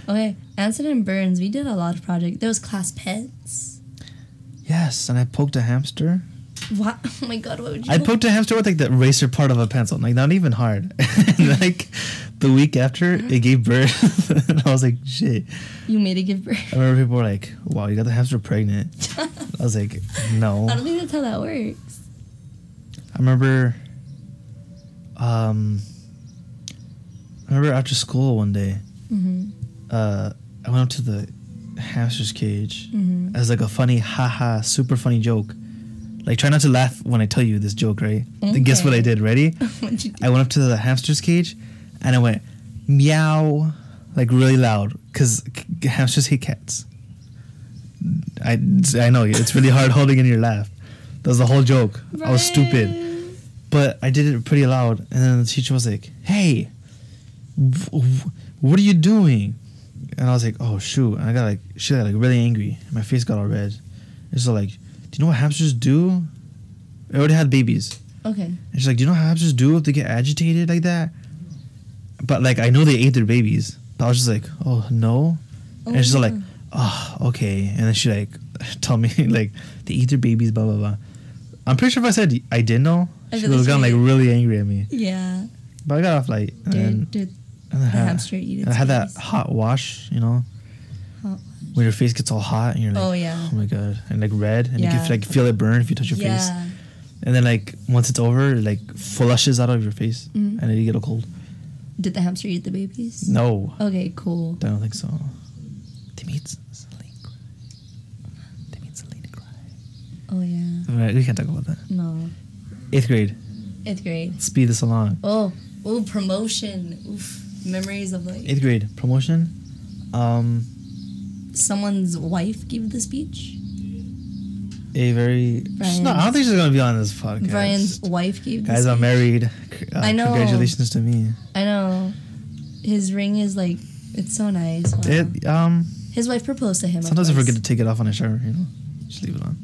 Okay. Anson and Burns, we did a lot of projects. There was class pets. Yes, and I poked a hamster. What? Oh my god, what would you I poked a hamster with like the eraser part of a pencil, like not even hard. And, like the week after, it gave birth, and I was like, shit. You made it give birth. I remember people were like, wow, you got the hamster pregnant. I was like, no. I don't think that's how that works. I remember after school one day, I went up to the hamster's cage as like a funny, haha, super funny joke. Like, try not to laugh when I tell you this joke, right? Then guess what I did? Ready? What'd you do? I went up to the hamster's cage and I went, meow, like really loud, because hamsters hate cats. I know, it's really hard holding in your laugh. That was the whole joke. I was stupid. But I did it pretty loud, and then the teacher was like, hey, what are you doing? And I was like, oh, shoot. And she got like really angry. My face got all red. It's so like, do you know what hamsters do? I already had babies. Okay. And she's like, do you know how hamsters do if they get agitated like that? But like, I know they ate their babies. But I was just like, oh, no. And she's like, oh, okay. And then she like told me like, they eat their babies, blah, blah, blah. I'm pretty sure if I said I didn't know, she would have gotten like really angry at me. Yeah. But I got off light. Did the hamster eat its I had that babies? hot wash, you know, Hot when your face gets all hot and you're like, Oh, yeah. oh my god, and like red, and you Yeah. can like feel it burn if you touch your face. And then like once it's over, it like flushes out of your face, and then you get a cold. Did the hamster eat the babies? No, Okay, cool. I don't think so. They made Selena cry. Oh, yeah. Right, we can't talk about that. No. 8th grade. 8th grade. Speed this along. Oh, promotion. Oof. Memories of like 8th grade promotion. someone's wife gave the speech. A very. No, I don't think she's gonna be on this podcast. Brian's wife gave the Guys, speech. I'm married. I know. Congratulations to me. I know. His ring is like, it's so nice. Wow. His wife proposed to him. Sometimes I forget to take it off when I shower. You know, just leave it on.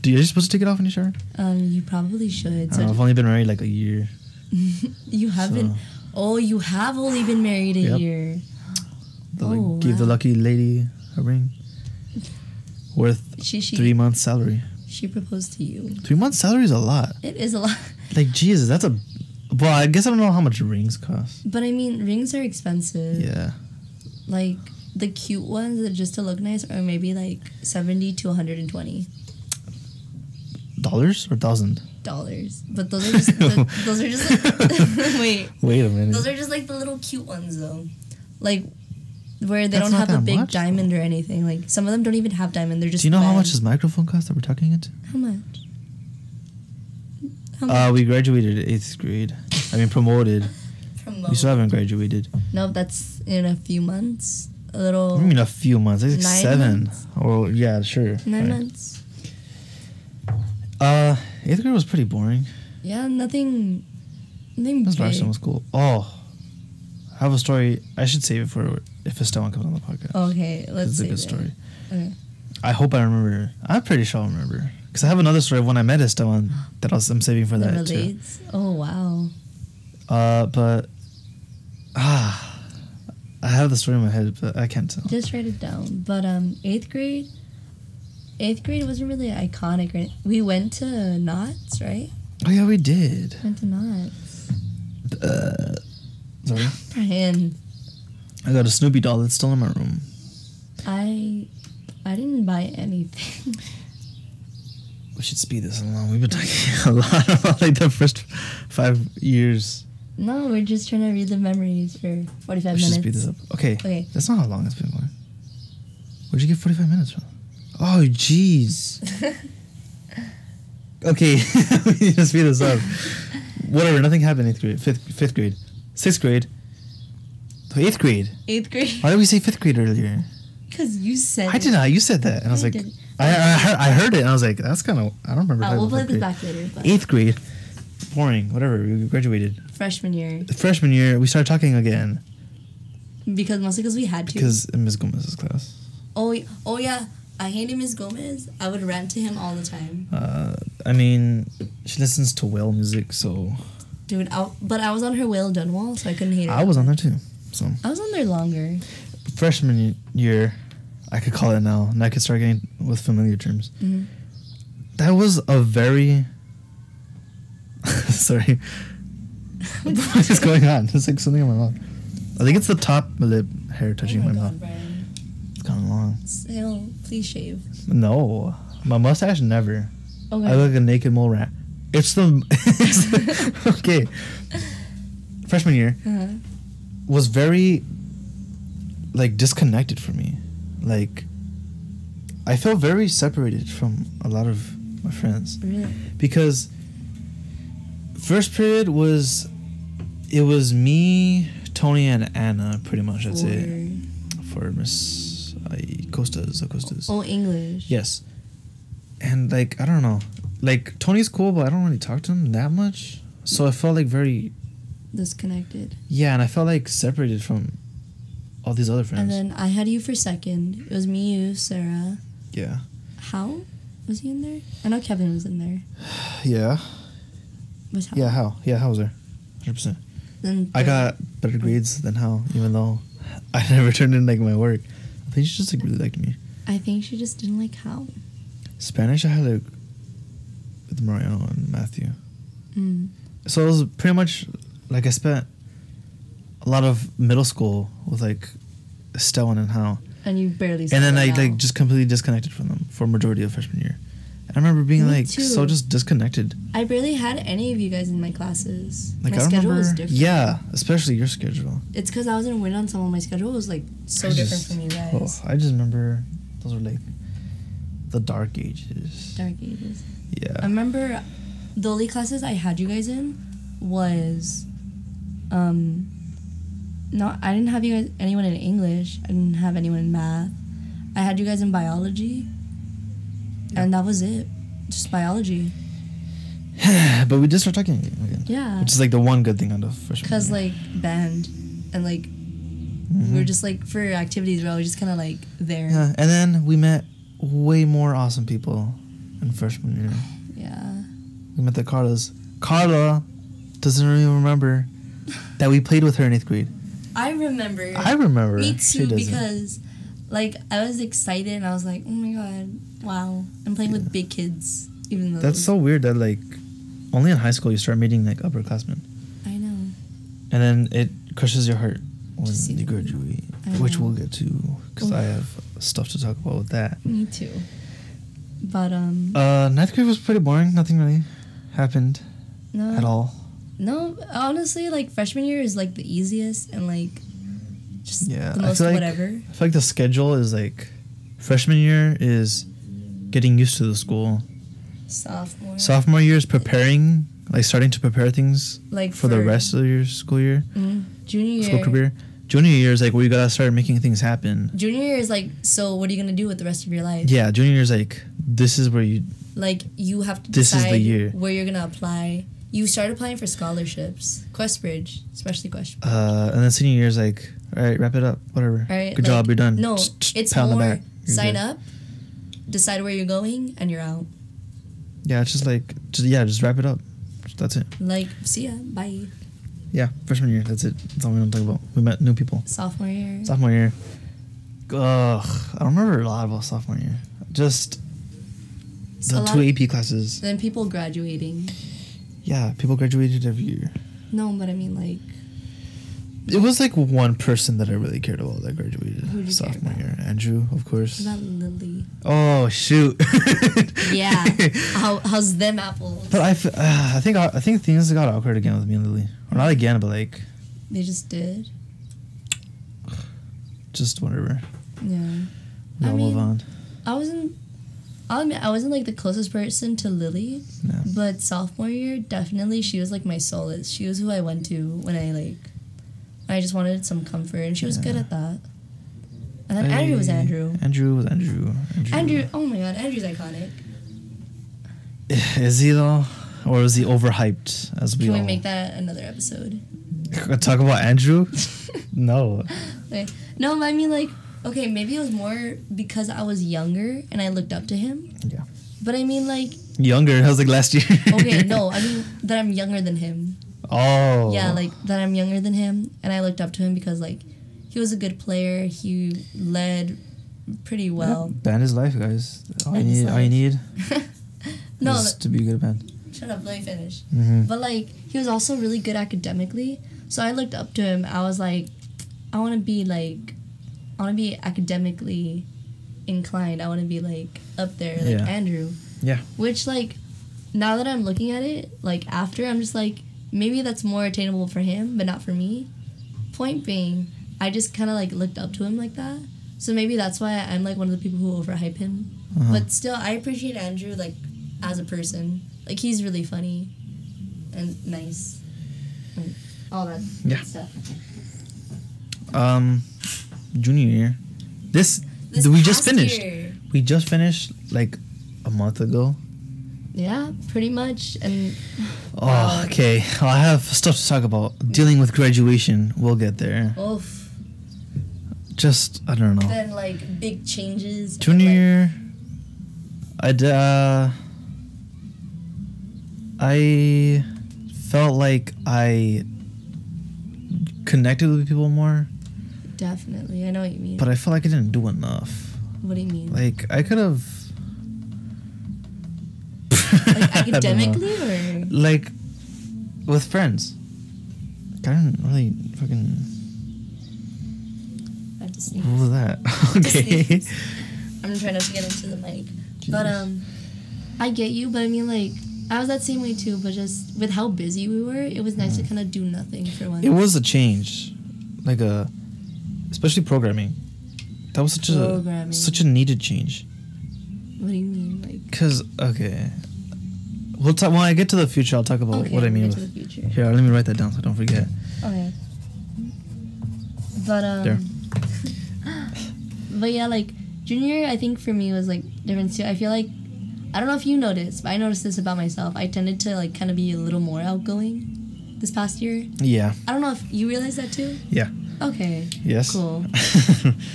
Are you supposed to take it off when you shower? You probably should. I don't know, I've only been married like a year. You haven't. So. Oh, you have only been married a year. Gave the lucky lady a ring worth She 3 months' salary. She proposed to you. 3 months' salary is a lot. It is a lot. Like Jesus, that's a. Well, I guess I don't know how much rings cost. But I mean, rings are expensive. Yeah. Like the cute ones that just to look nice are maybe like $70 to $120. Dollars or $1,000? But those are just those are just like Wait a minute. Those are just like the little cute ones though, like where they That's don't not have a that big much, diamond or anything. Like some of them don't even have diamond. They're just. Do you know how much bands. this microphone costs that we're talking into? How much? How much? We graduated 8th grade. I mean, promoted. We still haven't graduated. No, that's in a few months. A little. I mean, a few months. Like 9 7. months? Or yeah, sure. 9 months. 8th grade was pretty boring. Yeah, nothing. This big. last one was cool. Oh, I have a story. I should save it for if Estelle comes on the podcast. Okay, let's It's a say good story. Okay. I hope I remember. I'm pretty sure I'll remember. Because I have another story of when I met Estelle that I'm saving for that too. Relates. Oh wow. But I have the story in my head, but I can't tell. Just write it down. But 8th grade wasn't really iconic, right? We went to Knott's, right? Oh yeah, we did. Went to Knott's. Sorry. Brian, I got a Snoopy doll that's still in my room. I didn't buy anything. We should speed this along. We've been talking a lot about like the first 5 years. No, we're just trying to read the memories for 45 We should minutes. speed this up. Okay. Okay. That's not how long it's been going. Where'd you get 45 minutes from? Oh, jeez. Okay. We need to speed this up. Whatever. Nothing happened in 8th grade. 5th grade. 6th grade. 8th grade. 8th grade. Why did we say 5th grade earlier? Because you said I did not. You said that. And I was like, didn't. I heard it. And I was like, that's kind of, I don't remember. We'll play talking this about back later. But 8th grade. boring. Whatever. We graduated. Freshman year. Freshman year, we started talking again. Mostly because we had to. Because in Ms. Gomez's class. Oh yeah. I hated Ms. Gomez. I would rant to him all the time. I mean, she listens to whale music, so... Dude, but I was on her Whale Dunwall, so I couldn't hate her. I was on there too, so... I was on there longer. Freshman year, I could call it now, and I could start getting with familiar terms. Mm-hmm. That was a very... Sorry. What the fuck is going on? There's like something in my mouth. I think it's the top lip hair touching my mouth. Bryan. It's gone long. Still, please shave. No. My mustache, never. Okay. I look like a naked mole rat. It's the... okay. Freshman year was very, like, disconnected for me. Like, I felt very separated from a lot of my friends. Really? Because first period was... It was me, Tony, and Anna, pretty much. That's it. For Miss Acosta's. Oh, English. Yes. And, like, I don't know. Like, Tony's cool, but I don't really talk to him that much. So I felt, like, very... Disconnected. Yeah, and I felt, like, separated from all these other friends. And then I had you for second. It was me, you, Sarah. Yeah. How? Was he in there? I know Kevin was in there. Yeah. Was How? Yeah, How. Yeah, How was there. 100%. Then I got better grades than How, even though I never turned in, like, my work. I think she just, like, really liked me. I think she just didn't like How. Spanish, I had, like, with Mariano and Matthew. Mm. So it was pretty much, like, I spent a lot of middle school with, like, Stellan and How. And you barely And then I, How. like, just completely disconnected from them for a majority of freshman year. And I remember being, Me like, too. so just disconnected. I barely had any of you guys in my classes. Like, My I schedule remember, was different. yeah, especially your schedule. It's because I was in Win on someone. My schedule was, like, so different from you guys. I just remember those were, like, the dark ages. Dark ages. Yeah. I remember the only classes I had you guys in was, I didn't have you guys, anyone in English. I didn't have anyone in math. I had you guys in biology. Yeah. And that was it. Just biology. But we did start talking again. Yeah. Which is, like, the one good thing out of freshman year. Because, like, band. And, like, we were just, like, for activities, we're always just kind of, like, there. Yeah, and then we met way more awesome people in freshman year. Yeah. We met the Carlas. Carla doesn't even remember that we played with her in 8th grade. I remember. I remember. Me She too, doesn't. because, like, I was excited and I was like, oh my god, wow. I'm playing with big kids, even though... That's so weird that, like, only in high school you start meeting, like, upperclassmen. I know. And then it crushes your heart when To see you them. graduate, I which know. we'll get to, because I have stuff to talk about with that. Me too. But, 9th grade was pretty boring. Nothing really happened no. at all. No, honestly, like, freshman year is, like, the easiest and, like, just Yeah, the I most feel like, whatever. I feel like the schedule is, like, freshman year is getting used to the school. Sophomore year is preparing, like, starting to prepare things Like, for the rest of your school year, Junior year. school career. Junior year is, like, where you gotta start making things happen. Junior year is, like, so what are you going to do with the rest of your life? Yeah, junior year is, like, this is where you... Like, you have to This is decide the year. where you're going to apply. You start applying for scholarships. Questbridge, especially Questbridge. and then senior year is, like, all right, wrap it up, whatever. All right, Good like, job, you're done. No, Just it's pat on the more back. You're sign good. up, decide where you're going, and you're out. Yeah, it's just, like, just wrap it up. That's it. Like, see ya, bye. Yeah, freshman year, that's it. That's all we want to talk about. We met new people. Sophomore year. Sophomore year. Ugh, I don't remember a lot about sophomore year. Just the 2 AP classes. Then people graduating. Yeah, people graduated every year. No, but I mean, like... It was, like, one person that I really cared about that graduated Who'd you care sophomore about? year. Andrew, of course. Not Lily. Oh, shoot. Yeah. How's them apples? But I think things got awkward again with me and Lily. Or not again, but, like, They just did. just whatever. Yeah. We'll move on. I'll admit, I wasn't, like, the closest person to Lily. Yeah. But sophomore year, definitely, she was, like, my solace. She was who I went to when I just wanted some comfort, and she was good at that. And then Andrew was Andrew. Andrew was Andrew. Andrew, oh my god, Andrew's iconic. Is he, though? Or was he overhyped? As we Can we all make that another episode? talk about Andrew? No. Okay. No, but I mean, like, okay, maybe it was more because I was younger and I looked up to him. Yeah. But I mean, like... Younger? That was like last year. Okay, no, I mean that I'm younger than him. Oh. Yeah, like, that I'm younger than him, and I looked up to him because, like, he was a good player. He led pretty well. Yeah, band is life, guys. All you Band is need No, is to be a good band. shut up, let me finish. Mm-hmm. But, like, he was also really good academically. So I looked up to him. I was like, I want to be academically inclined. I want to be, like, up there, like Yeah. Andrew. Yeah. Which, like, now that I'm looking at it, like, after, I'm just like, maybe that's more attainable for him, but not for me. Point being, I just kind of, like, looked up to him like that. So maybe that's why I'm, like, one of the people who overhype him. Uh-huh. But still, I appreciate Andrew, like, as a person. Like, he's really funny and nice. And all that Yeah. stuff. Junior year. This We just past finished. year. We just finished like a month ago. Yeah, pretty much. And Oh, okay. I have stuff to talk about. Dealing with graduation. We'll get there. oof. Just, I don't know. Then, like, big changes. and, Junior like, year, I felt like I connected with people more, Definitely. I know what you mean. but I felt like I didn't do enough. What do you mean? Like, I could have... Like, academically or? Like, with friends. I didn't really fucking... I have to sneeze. What was that? Just Okay. sneeze. I'm trying not to get into the mic. But, I get you, but I mean, like, I was that same way too, but just with how busy we were, it was nice to kind of do nothing for once. It was a change. Like especially programming. That was Programming. such a needed change. What do you mean? Like, Cause okay, we'll talk when I get to the future. I'll talk about okay, what I we'll mean get with. to the future. Here, let me write that down so I don't forget. Okay. But, There. but yeah, like, junior year, I think for me was, like, different too. I feel like, I don't know if you noticed, but I noticed this about myself. I tended to, like, kind of be a little more outgoing this past year. Yeah. I don't know if you realized that too? Yeah. Okay. Yes. Cool.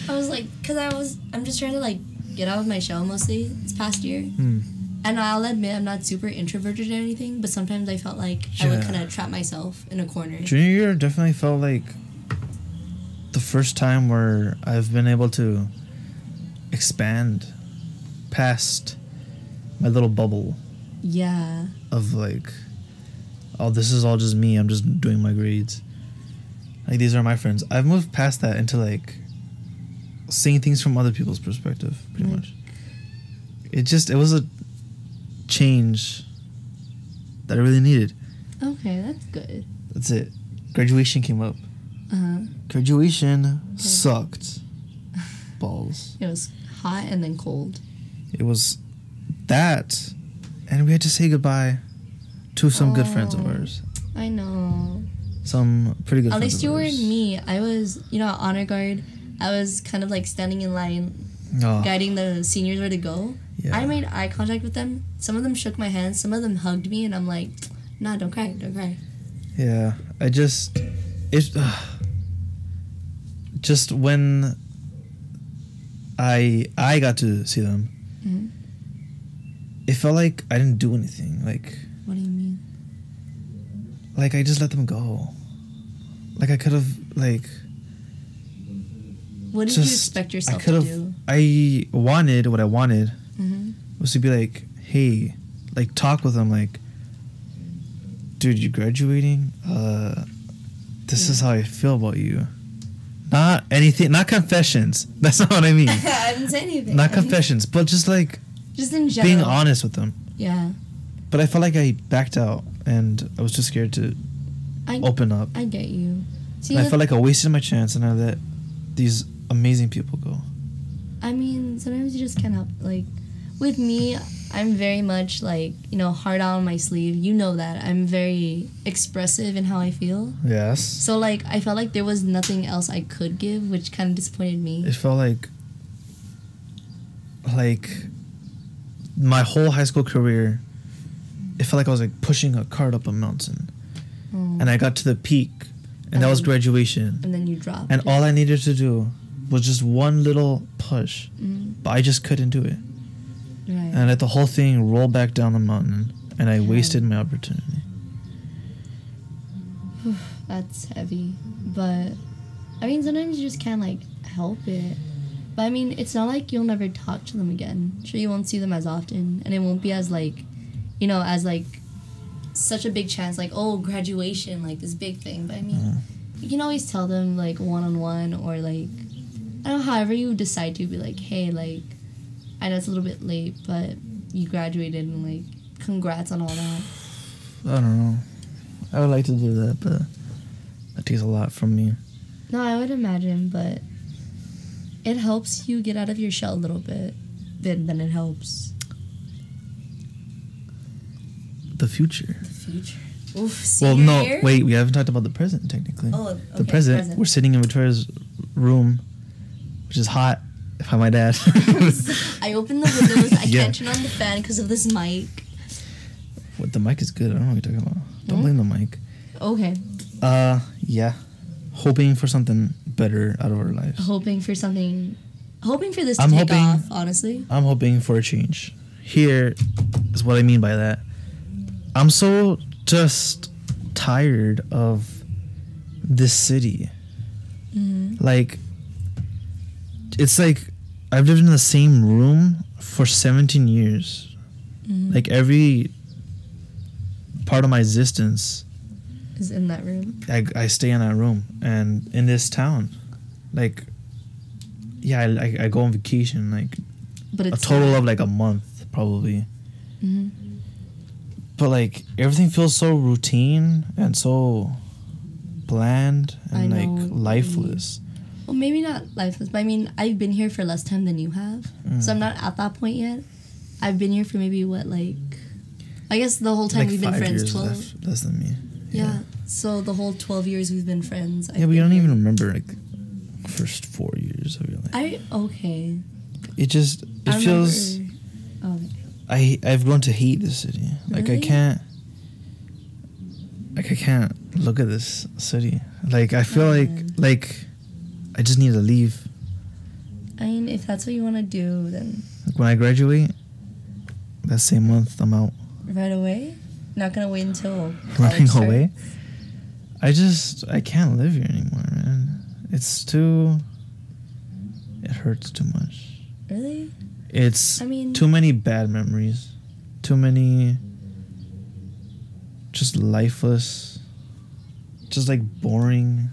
I was like, I'm just trying to, like, get out of my shell mostly this past year. And I'll admit I'm not super introverted or anything, but sometimes I felt like I would Yeah. kind of trap myself in a corner. Junior year definitely felt like the first time where I've been able to expand past my little bubble Yeah. of like, oh, this is all just me. I'm just doing my grades. Like, these are my friends. I've moved past that into like seeing things from other people's perspective, pretty much. It was a change that I really needed. Okay, that's good. That's it. Graduation came up. Uh-huh. Graduation sucked. Balls. It was hot and then cold. It was that, and we had to say goodbye to some good friends of Oh. ours. I know. Some pretty good At friends least of you were ours. me. I was, at honor guard. I was kind of like standing in line, Oh, guiding the seniors where to go. yeah. I made eye contact with them. Some of them shook my hand. Some of them hugged me, and I'm like, nah, don't cry, don't cry. Yeah, just when I got to see them, Mhm. it felt like I didn't do anything. Like What do you mean? I just let them go. Like, I could have, like, What did you just expect I yourself could to have. do? What I wanted Mm-hmm. was to be like, hey, like, talk with them, like, dude, you graduating? This is how I feel about you. Not anything, not confessions. That's not what I mean. I didn't say anything. Not confessions, but just like Just in general. being honest with them. Yeah. But I felt like I backed out and I was too scared to I open up. I get you. See, And I felt like I wasted my chance and I let these amazing people go. I mean, sometimes you just can't help. Like, with me, I'm very much like, heart out on my sleeve. You know that. I'm very expressive in how I feel. Yes. So, like, I felt like there was nothing else I could give, which kind of disappointed me. It felt like my whole high school career, it felt like I was like pushing a cart up a mountain. Oh. And I got to the peak, and that was graduation. And then you dropped. And all I needed to do was just one little push, but I just couldn't do it. Right. And I let the whole thing roll back down the mountain, and I wasted my opportunity. That's heavy, but I mean, sometimes you just can't like help it. But I mean, it's not like you'll never talk to them again. Sure, you won't see them as often, and it won't be as like, you know, as like such a big chance, like, oh, graduation, like this big thing. But I mean, you can always tell them like one-on-one, or like, I don't know, however you decide to be like, hey, like, I know it's a little bit late, but you graduated, and like, congrats on all that. I don't know. I would like to do that, but that takes a lot from me. No, I would imagine, but it helps you get out of your shell a little bit. Then it helps. The future. The future. Oof, Well, no, year? wait, we haven't talked about the present, technically. Oh, okay, the present. We're sitting in Victoria's room, which is hot, if I might add. I opened the windows. I Yeah. can't turn on the fan because of this mic. What, the mic is good. I don't know what you're talking about. Don't blame the mic. Okay. Yeah. Hoping for something better out of our lives. Hoping for this to I'm take hoping- off, honestly. I'm hoping for a change. Here is what I mean by that. I'm so just tired of this city. Like, it's like I've lived in the same room for 17 years. Like, every part of my existence, Is in that room. I stay in that room. And in this town, like, yeah, I go on vacation, like, But a it's total of like a month, probably. But like, everything feels so routine and so bland and I know like what you mean. lifeless. Well, maybe not lifeless, but I mean, I've been here for less time than you have. So I'm not at that point yet. I've been here for maybe, what, like, I guess the whole time Like we've been 5 friends, years 12. less than me. Yeah. So the whole 12 years we've been friends. Yeah, but you don't even remember like first 4 years of your life. Okay. It just, it I feels, remember- okay. I've grown to hate this city. Like, Really? I can't look at this city. Like, I feel man. like I just need to leave. I mean, if that's what you want to do, then Like, when I graduate, that same month, I'm out. right away. Not gonna wait until Running college away. starts? I can't live here anymore, man. It hurts too much. Really? It's I mean- too many bad memories. Too many just lifeless, just like boring,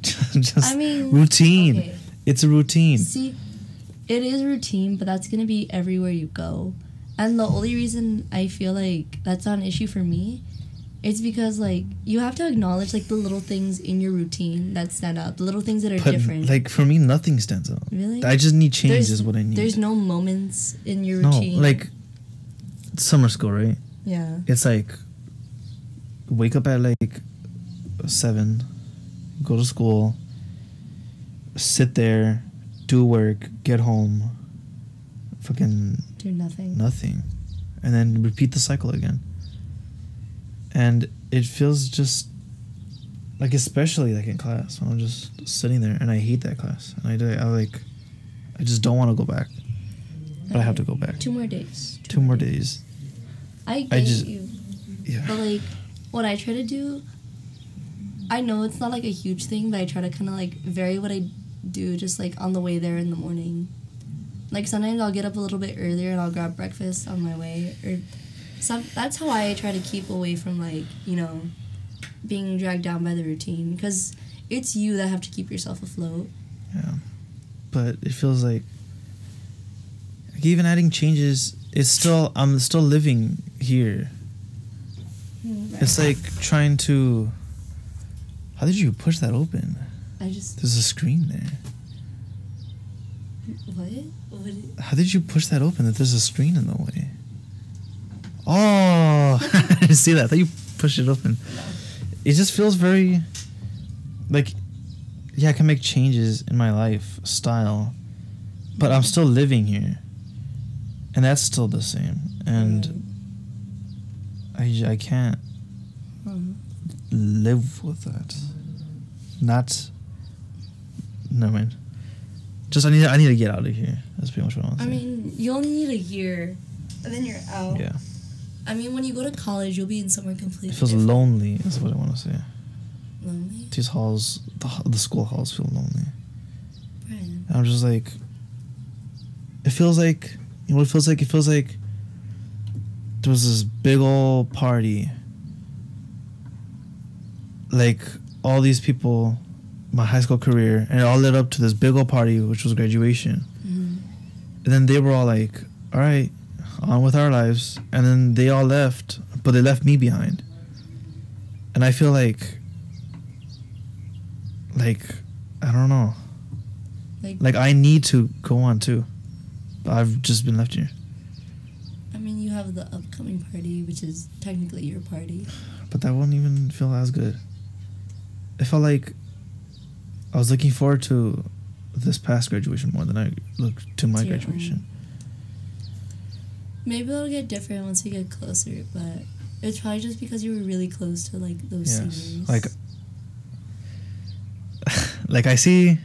just I mean, routine. okay. It's a routine. See, it is routine, but that's gonna be everywhere you go. And the only reason I feel like that's not an issue for me, it's because like you have to acknowledge like the little things in your routine that stand out, the little things that are But different. like, for me, nothing stands out. Really? I just need change There's- is what I need. There's no moments in your No, routine. like summer school, right? Yeah. It's like wake up at like 7, go to school, sit there, do work, get home, fucking Do nothing. nothing, and then repeat the cycle again. And it feels just like, especially like in class, when I'm just sitting there, and I hate that class, and I just don't want to go back, but I have to go back. 2 more days. 2 more days. I get just- you. Yeah. But like, what I try to do, I know it's not like a huge thing, but I try to kind of like vary what I do just like on the way there in the morning. Like sometimes I'll get up a little bit earlier and I'll grab breakfast on my way, or that's how I try to keep away from like, you know, being dragged down by the routine, because it's you that have to keep yourself afloat. Yeah. But it feels like even adding changes, I'm still living here. It's like trying to, how did you push that open? There's a screen there. What? How did you push that open that there's a screen in the way? Oh, I didn't see that. I thought you pushed it open. It just feels very, like, yeah, I can make changes in my lifestyle, but I'm still living here. And that's still the same. And I can't live with that. Not. Never mind. Just I need to get out of here. That's pretty much what I want to say. I mean, you only need a year, and then you're out. Yeah. I mean, when you go to college, you'll be in somewhere completely It feels different. lonely. Is what I want to say. Lonely? These halls, the school halls feel lonely. Bryan. And I'm just like. It feels like, you know what it feels like? It feels like there was this big old party. Like all these people, my high school career, and it all led up to this big old party, which was graduation. Mm-hmm. And then they were all like, all right, on with our lives. And then they all left, but they left me behind. And I feel like, I don't know. Like I need to go on too. But I've just been left here. I mean, you have the upcoming party, which is technically your party. But that wouldn't even feel as good. It felt like I was looking forward to this past graduation more than I looked to my graduation. Maybe it'll get different once we get closer, but it's probably just because you were really close to like those seniors. Like I see,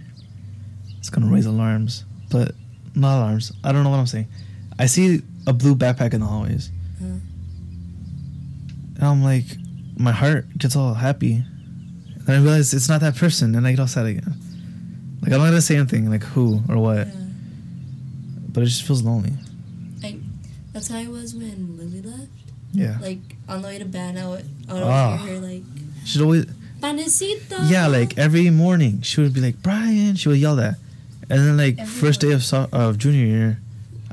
it's gonna raise alarms, but not alarms. I don't know what I'm saying. I see a blue backpack in the hallways, and I'm like, my heart gets all happy. And I realize it's not that person, and I get all sad again. Like, I'm not gonna say anything, like who or what. Yeah. But it just feels lonely. That's how it was when Lily left. Yeah. Like, on the way to band, I would hear her, like, she'd always... Panecito! Yeah, like, every morning, she would be like, Bryan! She would yell that. And then, like, first day of junior year,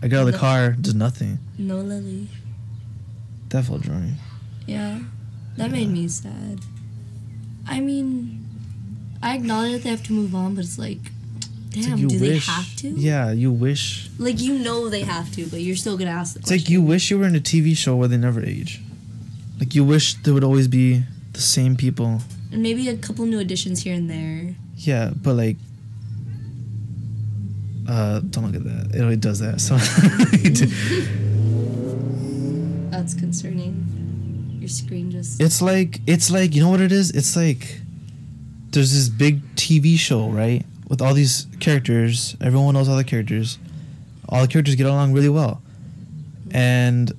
I got out of the car, just nothing. No Lily. That felt drawing. Yeah. That made me sad. I mean, I acknowledge that they have to move on, but it's like, damn, do they have to? Yeah, you wish. Like, you know they have to, but you're still gonna ask the question. It's like you wish you were in a TV show where they never age. Like, you wish there would always be the same people. And maybe a couple new additions here and there. Yeah, but like, don't look at that. It always does that. So That's concerning. Your screen just... It's like, you know what it is? It's like, there's this big TV show, right? With all these characters. Everyone knows all the characters. All the characters get along really well. And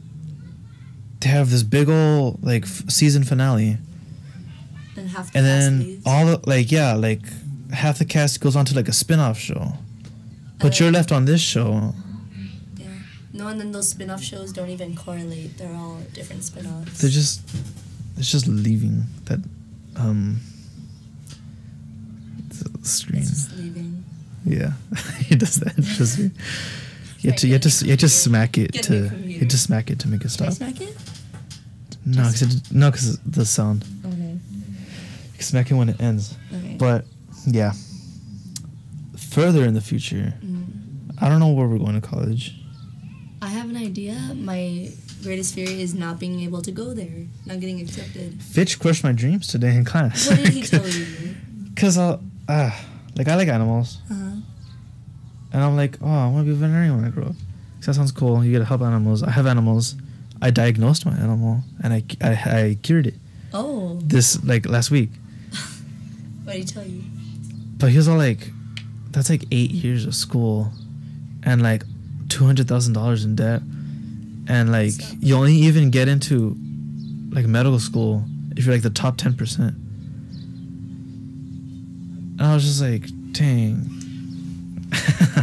they have this big old, like, season finale. And half the cast leaves. All the, like, yeah, like, half the cast goes on to, like, a spin-off show. But you're left on this show. Yeah. No, and then those spin-off shows don't even correlate. They're all different spin-offs. It's just leaving that, screen. It's just leaving. Yeah. He does that. Just, you have to smack it to make it stop. Can I smack it? No, because the sound. Okay. You smack it when it ends. Okay. But, yeah. Further in the future, I don't know where we're going to college. I have an idea. My greatest fear is not being able to go there, not getting accepted. Fitch crushed my dreams today in class. What did he tell you? Because, I like animals. Uh-huh. And I'm like, oh, I want to be a veterinarian when I grow up. Because that sounds cool. You get to help animals. I have animals. I diagnosed my animal, and I cured it. Oh. Last week. What did he tell you? But he was all like, that's like 8 years of school and like $200,000 in debt. And like, you only even get into like medical school if you're like the top 10%. And I was just like, dang.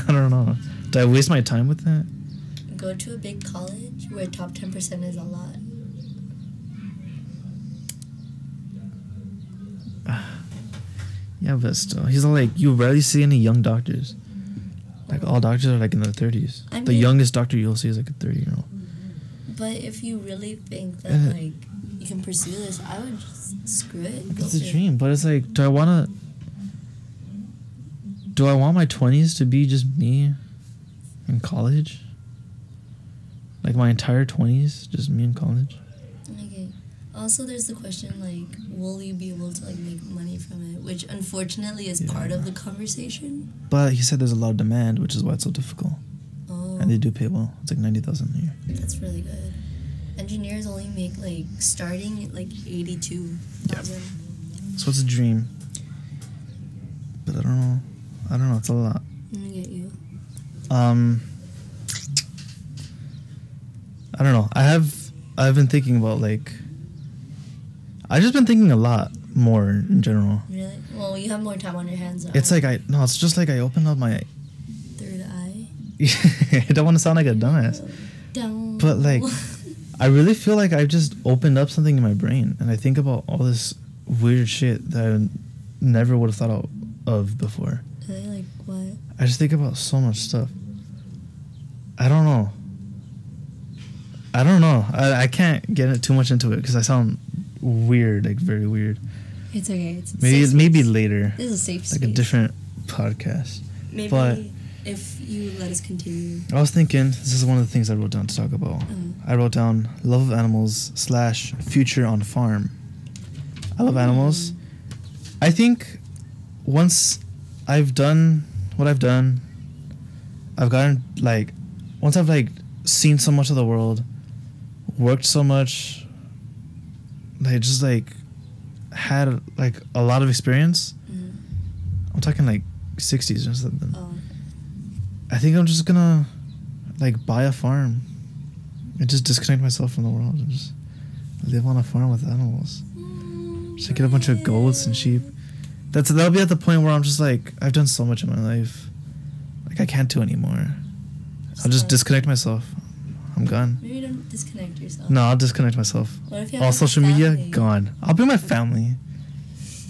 I don't know. Did I waste my time with that? Go to a big college where top 10% is a lot. Yeah, but still. He's all like, you rarely see any young doctors. Like, all doctors are like in their 30s. The youngest doctor you'll see is like a 30-year-old. But if you really think that, like, you can pursue this, I would just screw it. It's a dream, but it's like, do I want my 20s to be just me in college? Like, my entire 20s, just me in college? Okay. Also, there's the question, like, will you be able to, like, make money from it? Which, unfortunately, is part of the conversation. But he said there's a lot of demand, which is why it's so difficult. Oh. And they do pay well. It's like $90,000 a year. That's really good. engineers only make like starting at like 82,000. So it's a dream. But I don't know. It's a lot. I'm gonna get you. I don't know. I've been thinking about like. I've just been thinking a lot more in general. Really? Well, you have more time on your hands. It's like it's just like I opened up my. Third eye. I don't want to sound like a dumbass. Down. But like, I really feel like I've just opened up something in my brain, and I think about all this weird shit that I never would have thought of before. Really? Like what? I just think about so much stuff. I don't know. I can't get too much into it because I sound weird, like very weird. It's okay. It's maybe later. This is a safe space. Like a different podcast. Maybe but if you let us continue. I was thinking, this is one of the things I wrote down to talk about. I wrote down love of animals / future on farm. I love animals. I think once I've done what I've done, I've gotten like, once I've like seen so much of the world, worked so much, like just like had like a lot of experience. I'm talking like 60s or something. I think I'm just gonna like buy a farm and just disconnect myself from the world and just live on a farm with animals. Just like get a bunch of goats and sheep. That'll be at the point where I'm just like, I've done so much in my life, like I can't do anymore. I'll just disconnect myself. I'm gone. Maybe don't disconnect yourself. No, I'll disconnect myself. What if you all have social media gone. I'll bring my family,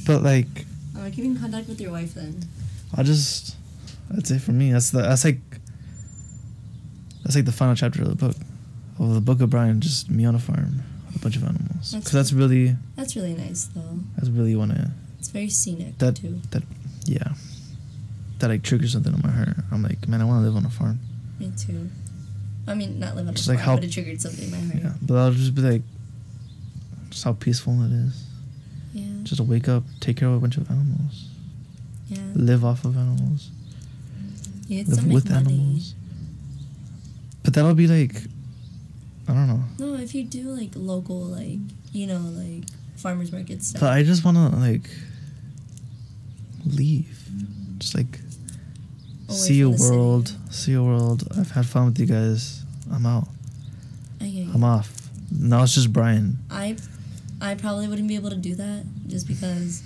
but like. Keep in contact with your wife then. That's it for me. That's like the final chapter of the book. Of the book of Bryan, just me on a farm with a bunch of animals. Because that's really nice though. That's really wanna. It's very scenic too. That like triggers something in my heart. I'm like, man, I want to live on a farm. Me too. I mean, not live on just a like farm, how, but it triggered something in my heart. Yeah, but I'll just be like, just how peaceful it is. Yeah. Just to wake up, take care of a bunch of animals. Yeah. Live off of animals. Yeah, live with animals. But that'll be like, I don't know. No, if you do like local, like, like farmers market stuff. But I just want to like leave. Just like see a world. I've had fun with you guys. I'm out. I'm off. Now it's just Bryan. I probably wouldn't be able to do that just because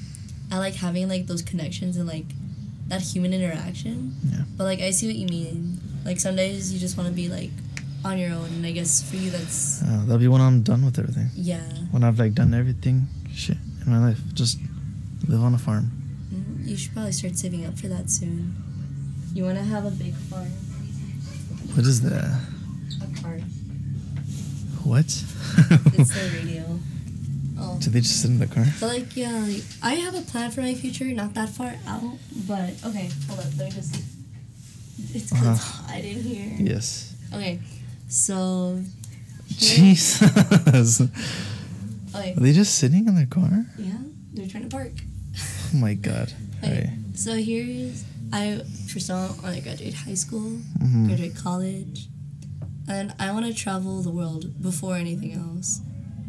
I like having like those connections and like that human interaction. Yeah. But like I see what you mean. Like some days you just want to be like on your own, and I guess for you that's. That'll be when I'm done with everything. Yeah. When I've like done everything, shit in my life, just live on a farm. You should probably start saving up for that soon. You want to have a big farm. What is that? A car. What? It's the radio. Oh. Do they just sit in the car? But like, yeah, like, I have a plan for my future, not that far out, but okay, hold up, let me just. It's because it's hot in here. Yes. Okay, so. Jesus. Okay. Are they just sitting in their car? Yeah, they're trying to park. Oh my god. Okay, Right. so here's. First of all, I want to graduate high school, graduate college, and I want to travel the world before anything else.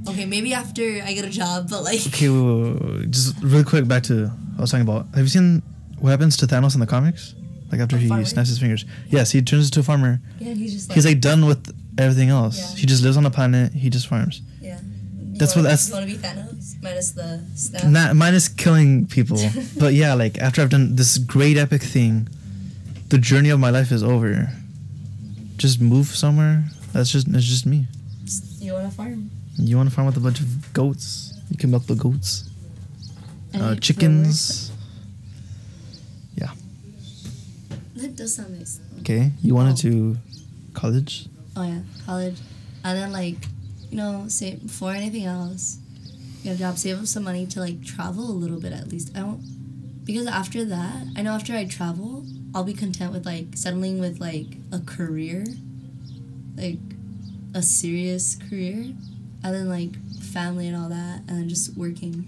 Okay, maybe after I get a job, but like. Okay, wait. Just really quick back to what I was talking about. Have you seen what happens to Thanos in the comics? Like after he snaps his fingers. Yeah. Yes, he turns into a farmer. Yeah, and he's like done with everything else. Yeah. He just lives on the planet. He just farms. Yeah. You want to be Thanos minus the staff. Minus killing people. But yeah, like after I've done this great epic thing, the journey of my life is over. Just move somewhere. It's just me. You want to farm. You want to farm with a bunch of goats. You can milk the goats. Chickens. Yeah. That does sound nice. Okay, you wanted to college? Oh yeah, college. And then like, save before anything else, get a job, save up some money to like travel a little bit at least. Because after that, I know after I travel, I'll be content with like settling with like a career, like a serious career, and then like family and all that, and then just working.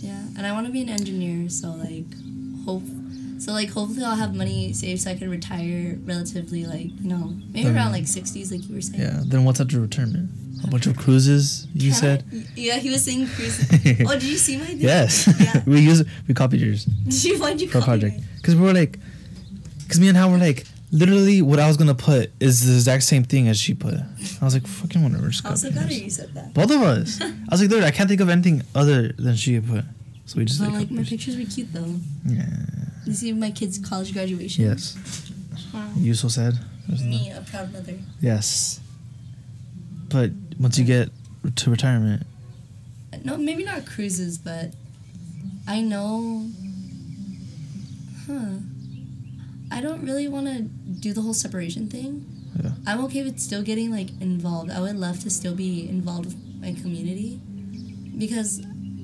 Yeah, and I want to be an engineer, so like So, like, hopefully I'll have money saved so I can retire relatively, like, maybe around, like, 60s, like you were saying. Yeah, then what's after retirement? A bunch of cruises, you said? Yeah, he was saying cruises. Oh, did you see my video? Yes. Yeah. we copied yours. Why'd you for a copy project. it? Because we were like, because me and Hal were like, literally what I was going to put is the exact same thing as she put. I was like, fucking whatever. I was like that or you said that? Both of us. I was like, literally, I can't think of anything other than she had put. So we just But, like my pictures were cute, though. Yeah. You see my kid's college graduation? Yes. Wow. You so sad? Me, a proud mother. Yes. But once you get to retirement. No, maybe not cruises, but I know. I don't really want to do the whole separation thing. Yeah. I'm okay with still getting, like, involved. I would love to still be involved with my community. Because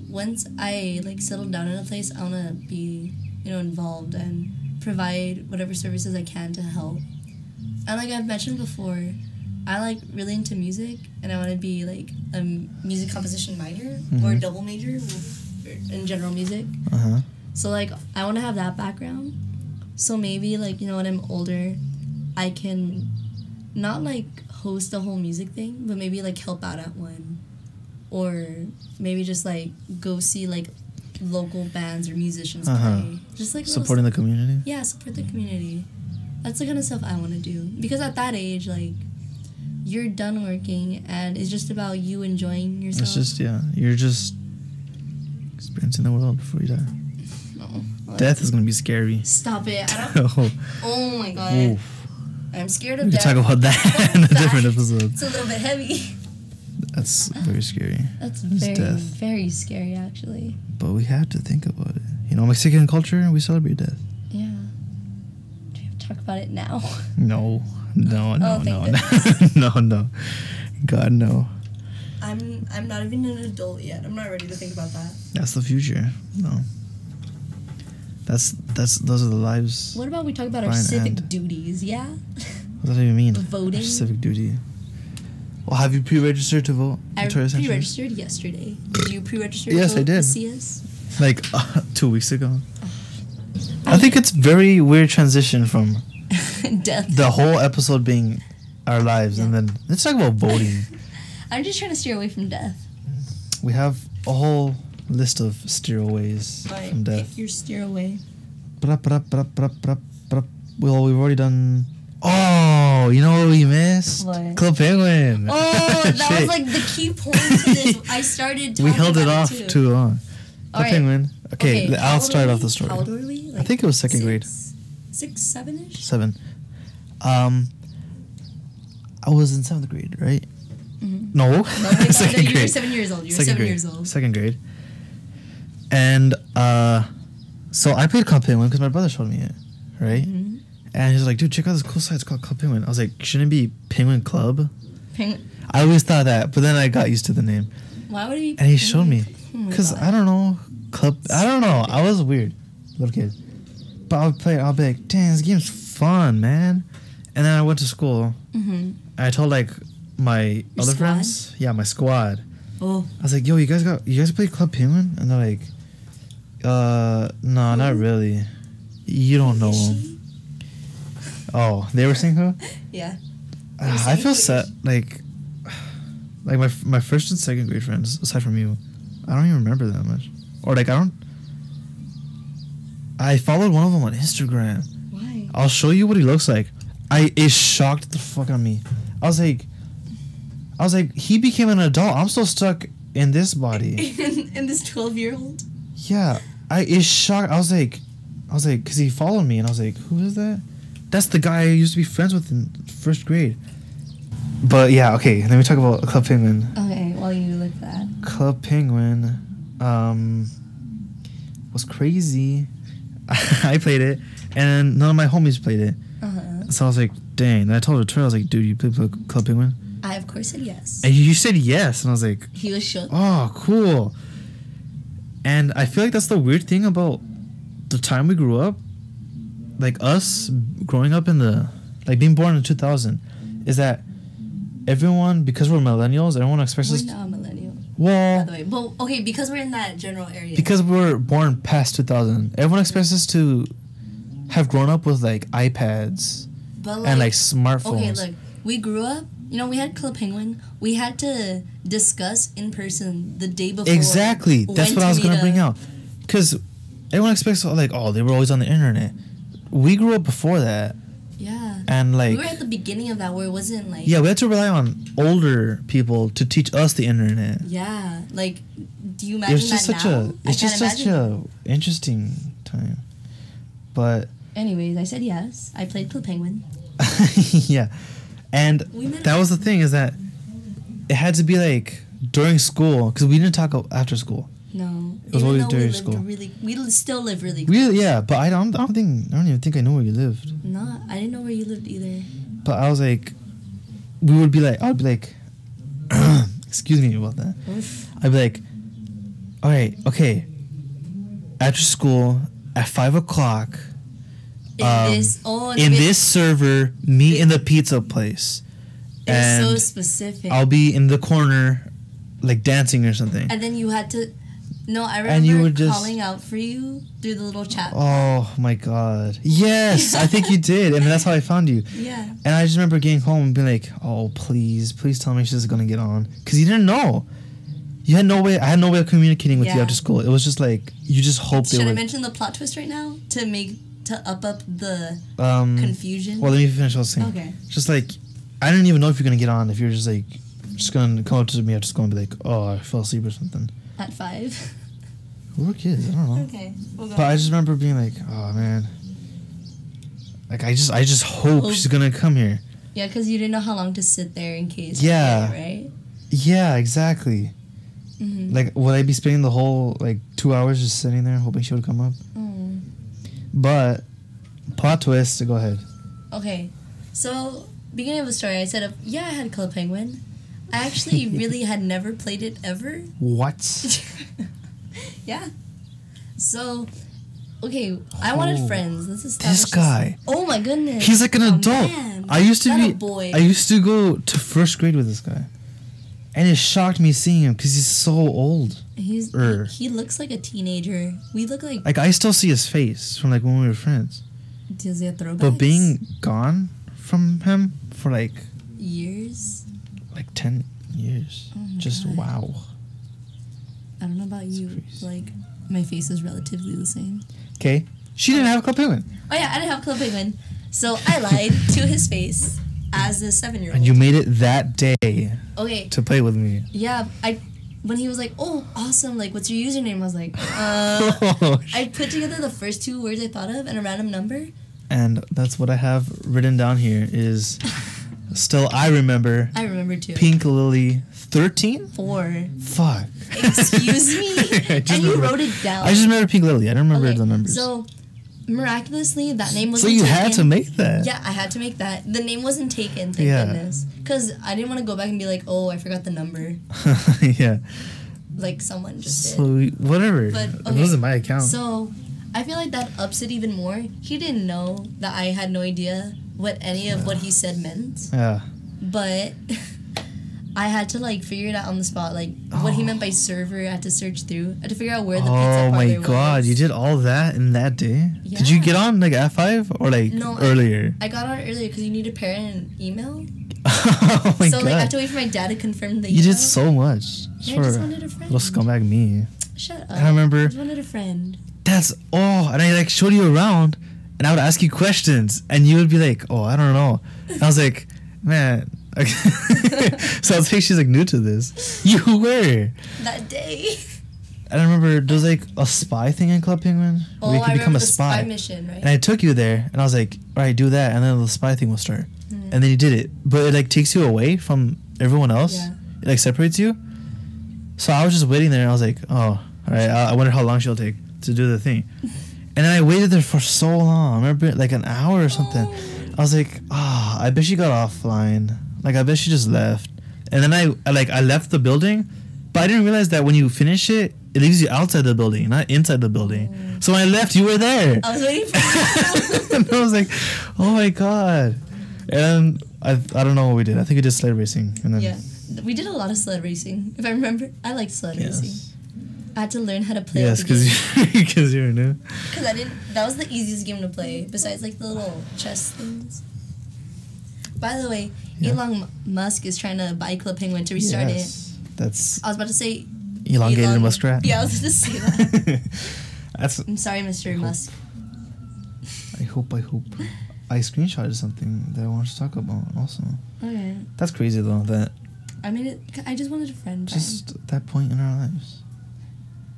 once I, like, settle down in a place, I want to be, involved and provide whatever services I can to help. And like I've mentioned before, I like really into music, and I want to be like a music composition minor or a double major in general music. So like I want to have that background. So maybe like when I'm older, I can not like host a whole music thing, but maybe like help out at one, or maybe just like go see like local bands or musicians play. Just like supporting the community. Yeah, support the community. That's the kind of stuff I want to do, because at that age, like, you're done working and it's just about you enjoying yourself. It's just you're just experiencing the world before you die. No, Death is gonna be scary. Stop it! I don't. Oh my god, Oof. I'm scared of We death. can talk about that in a different episode. It's a little bit heavy. That's very scary. That's It's very, death. very scary, actually. But we have to think about it. Mexican culture, we celebrate death. Yeah. Do we have to talk about it now? No. Oh, thank No. goodness. No. God, no. I'm not even an adult yet. I'm not ready to think about that. That's the future. No. Those are the lives. What about we talk about our Bryan civic and- duties? Yeah. What does that even mean? Voting? Our civic duty. Well, have you pre-registered to vote? I Victoria Sanchez? pre-registered yesterday. Did you pre-register? Yes, to vote, I did. Macias? Like 2 weeks ago. I think it's very weird transition from Death. the whole episode being our lives, and then let's talk about voting. I'm just trying to steer away from death. We have a whole list of steeraways from death. Pick your steer away. Well, we've already done. Oh, you know what we missed? What? Club Penguin. Oh, that Shit. was like the key point to this. I started talking We held it about off too. too long. Club Alright. Penguin. Okay, how I'll old start were off we? the story. How old were we? I think it was second grade. 6, 7-ish? 7. I was in 7th grade, right? Mm-hmm. No. No, wait, Second you were grade. 7 years old. You were Second 7 grade. years old. Second grade. And so I played Club Penguin because my brother showed me it, right? Mm-hmm. And he's like, dude, check out this cool site. It's called Club Penguin. I was like, shouldn't it be Penguin Club? Penguin. I always thought that, but then I got used to the name. Why would he? And he showed me. Oh my Because God. I don't know. I don't know. I was weird. Little kid. But I'll play it. I'll be like, dang, this game's fun, man. And then I went to school. Mm-hmm. And I told like my Your other squad? friends. Yeah, my squad. Oh. I was like, yo, you guys play Club Penguin? And they're like, no, not really. You don't know Is him. she? Oh, they were saying who? Yeah. I feel sad. Like my first and second grade friends, aside from you, I don't even remember that much. Or like I followed one of them on Instagram. Why? I'll show you what he looks like. It shocked the fuck out of me. I was like, he became an adult. I'm still stuck in this body. And this 12-year-old? Yeah, it shocked. I was like, because he followed me, and I was like, who is that? That's the guy I used to be friends with in first grade. But yeah, okay. Let me talk about Club Penguin. Okay, while you look that. Club Penguin, was crazy. I played it, and none of my homies played it. Uh-huh. So I was like, dang. Then I told Victoria, I was like, dude, you play Club Penguin? I, of course, said yes. And you said yes, and I was like, He was shook. oh, cool. And I feel like that's the weird thing about the time we grew up, like us growing up being born in 2000, is that everyone, because we're millennials, everyone expects us. We're not a millennial, by Well, the way. But, okay, because we're in that general area. because we're born past 2000, everyone expects us to have grown up with like iPads But and like smartphones. Okay, look, we grew up. You know, we had Club Penguin. We had to discuss in person the day before. Exactly. That's what I was gonna bring out. Because everyone expects like, oh, they were always on the internet. We grew up before that. Yeah. And like we were at the beginning of that where it wasn't like. Yeah, we had to rely on older people to teach us the internet. Yeah, like, do you imagine now? It's just such a interesting time. But. Anyways, I said yes. I played Club Penguin. Yeah. And that was the thing, is that it had to be like during school, because we didn't talk after school. No, it was always during school. We still live really close. Really, yeah, but I don't even think I knew where you lived. No, I didn't know where you lived either. But I was like, I'd be like, excuse me about that. Oof. I'd be like, all right, okay, after school at 5 o'clock. In this server, meet in the pizza place. It's so specific. I'll be in the corner, like dancing or something. And then you had to. No, I remember calling out for you through the little chat. Oh my god! Yes, I think you did, and that's how I found you. Yeah. And I just remember getting home and being like, "Oh, please tell me she's gonna get on," because you didn't know. You had no way. I had no way of communicating with you after school. It was just like you just hoped. Should I mention the plot twist right now to up the confusion? Well, let me finish what I was saying. Okay. Just like, I didn't even know if you're gonna get on. If you're just gonna come up to me after school and be like, "Oh, I fell asleep" or something. At 5. We were kids. I don't know. Okay. But I just remember being like, "Oh man." Like I just hope she's gonna come here. Yeah, because you didn't know how long to sit there in case. Yeah. Right. Yeah, exactly. Mm-hmm. Like, would I be spending the whole 2 hours just sitting there hoping she would come up? Oh. But plot twist. Go ahead. Okay, so beginning of the story, I said, I had Club Penguin. I actually really had never played it ever. What? Yeah. So, okay, I wanted friends. Let's establish this guy. Oh my goodness. He's like an adult. Man. I used to Not a boy. I used to go to first grade with this guy, and it shocked me seeing him because he's so old. He looks like a teenager. We look like. Like I still see his face from when we were friends. Does he have throwbacks? But being gone from him for years. 10 years. Oh just God. Wow. I don't know about you. My face is relatively the same. Okay. She didn't have Club Penguin. Oh yeah, I didn't have Club Penguin. So I lied to his face as a 7-year-old. And you made it that day. Okay. To play with me. Yeah, when he was like, "Oh, awesome! What's your username?" I was like, I put together the first 2 words I thought of and a random number. And that's what I have written down here is. Still, I remember. I remember too. Pink Lily 13? 4. Fuck. Excuse me? And you wrote it down. I just remember Pink Lily. I don't remember the numbers. So, miraculously, that name wasn't taken. So you taken. had to make that? Yeah, I had to make that. The name wasn't taken, thank goodness. Because I didn't want to go back and be like, oh, I forgot the number. Yeah. Like someone just did. So, whatever. But, okay, it wasn't my account. So, I feel like that ups it even more. He didn't know that I had no idea what any of what he said meant. Yeah. But I had to figure it out on the spot. What he meant by server, I had to search through. I had to figure out where the pizza parlor was. Oh my god, you did all that in that day? Yeah. Did you get on at 5 or no, earlier? I got on earlier because you need to pair an email. Oh my god. So I have to wait for my dad to confirm the email. You did so much. Yeah, I just wanted a friend. Little scumbag me. Shut up. I remember. I just wanted a friend. And I showed you around and I would ask you questions and you would be like, oh, I don't know. And I was like, man. So I think she's new to this. You were. That day. I remember there was a spy thing in Club Penguin. Oh, where you could become a spy mission, right? And I took you there and I was like, all right, do that. And then the spy thing will start. And then you did it. But it takes you away from everyone else. Yeah. It separates you. So I was just waiting there and I was like, oh, all right, I wonder how long she'll take to do the thing. And then I waited there for so long. I remember an hour or something. Oh. I was like, I bet she got offline. I bet she just left. And then I left the building, but I didn't realize that when you finish it, it leaves you outside the building, not inside the building. So when I left, you were there. I was waiting for you. And I was like, oh my god. And I don't know what we did. I think we did sled racing. And then yeah, we did a lot of sled racing. If I remember, I liked sled racing. I had to learn how to play. Yes, because you're new. Because I didn't. That was the easiest game to play, besides like the little chess things. By the way, Elon Musk is trying to buy Club Penguin to restart it. That's. I was about to say. Elongated muskrat. Yeah, I was going to say that. That's. I'm sorry, Mr. Musk. I hope. I screenshotted something that I wanted to talk about also. Okay. That's crazy though. That. I mean, I just wanted a friend. Just that point in our lives.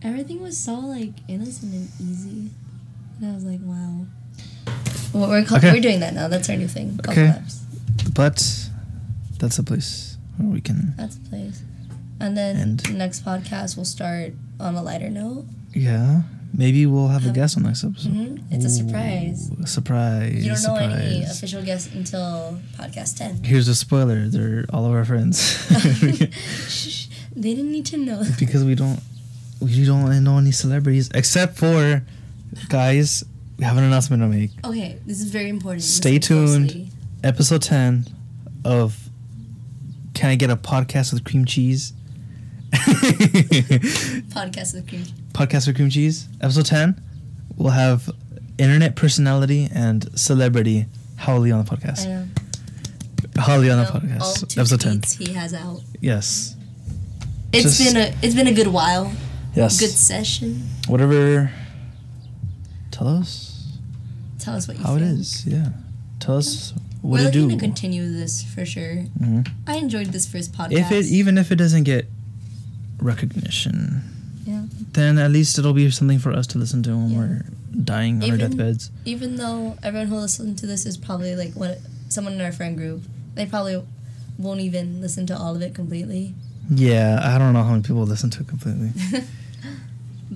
Everything was so like innocent and easy, and I was like, wow. Well, we're doing that now. That's our new thing. Okay. But that's a place where we can. That's a place. And then next podcast we'll start on a lighter note. Yeah. Maybe we'll have a guest on next episode. Mm-hmm. It's a surprise. A surprise. You don't know any official guests until podcast 10. Here's a spoiler. They're all of our friends. Shh. They didn't need to know. Because we don't know any celebrities except for, guys, we have an announcement to make. Okay, this is very important. Stay tuned. Closely. Episode 10 of Can I Get a Podcast with Cream Cheese? Podcast with cream cheese. Podcast with cream cheese. Episode 10. We'll have internet personality and celebrity Howley on the podcast. I know. Howley on the podcast. Episode 10. He has out. Yes. It's been a good while. Yes. Good session. Whatever. Tell us what you how think. It is. Yeah. Tell us what to do. We're looking to continue this for sure. Mm-hmm. I enjoyed this first podcast. Even if it doesn't get recognition, then at least it'll be something for us to listen to when we're dying on our deathbeds. Even though everyone who listens to this is probably like someone in our friend group, they probably won't even listen to all of it completely. Yeah, I don't know how many people listen to it completely.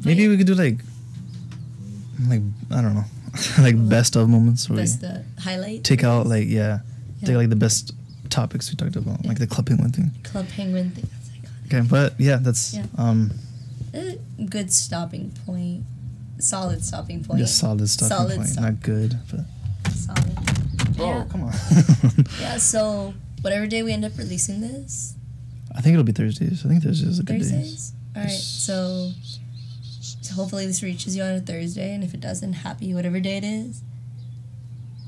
Maybe we could do like I don't know, like best of moments where highlight. Take out take like the best topics we talked about, like the Club Penguin thing. Club Penguin thing. Okay, but that's a good stopping point. Solid stopping point. Yeah, solid stopping point. Not good, but solid. Oh, come on. Yeah, so whatever day we end up releasing this. I think it'll be Thursdays. I think Thursdays is a good day. Alright, so hopefully this reaches you on a Thursday, and if it doesn't, happy whatever day it is.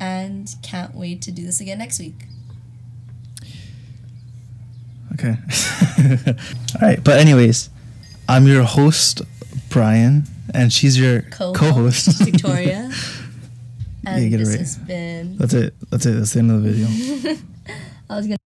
And can't wait to do this again next week. Okay. All right, but anyways, I'm your host, Bryan, and she's your co-host, Victoria. And yeah, this has been... That's it. That's the end of the video. I was gonna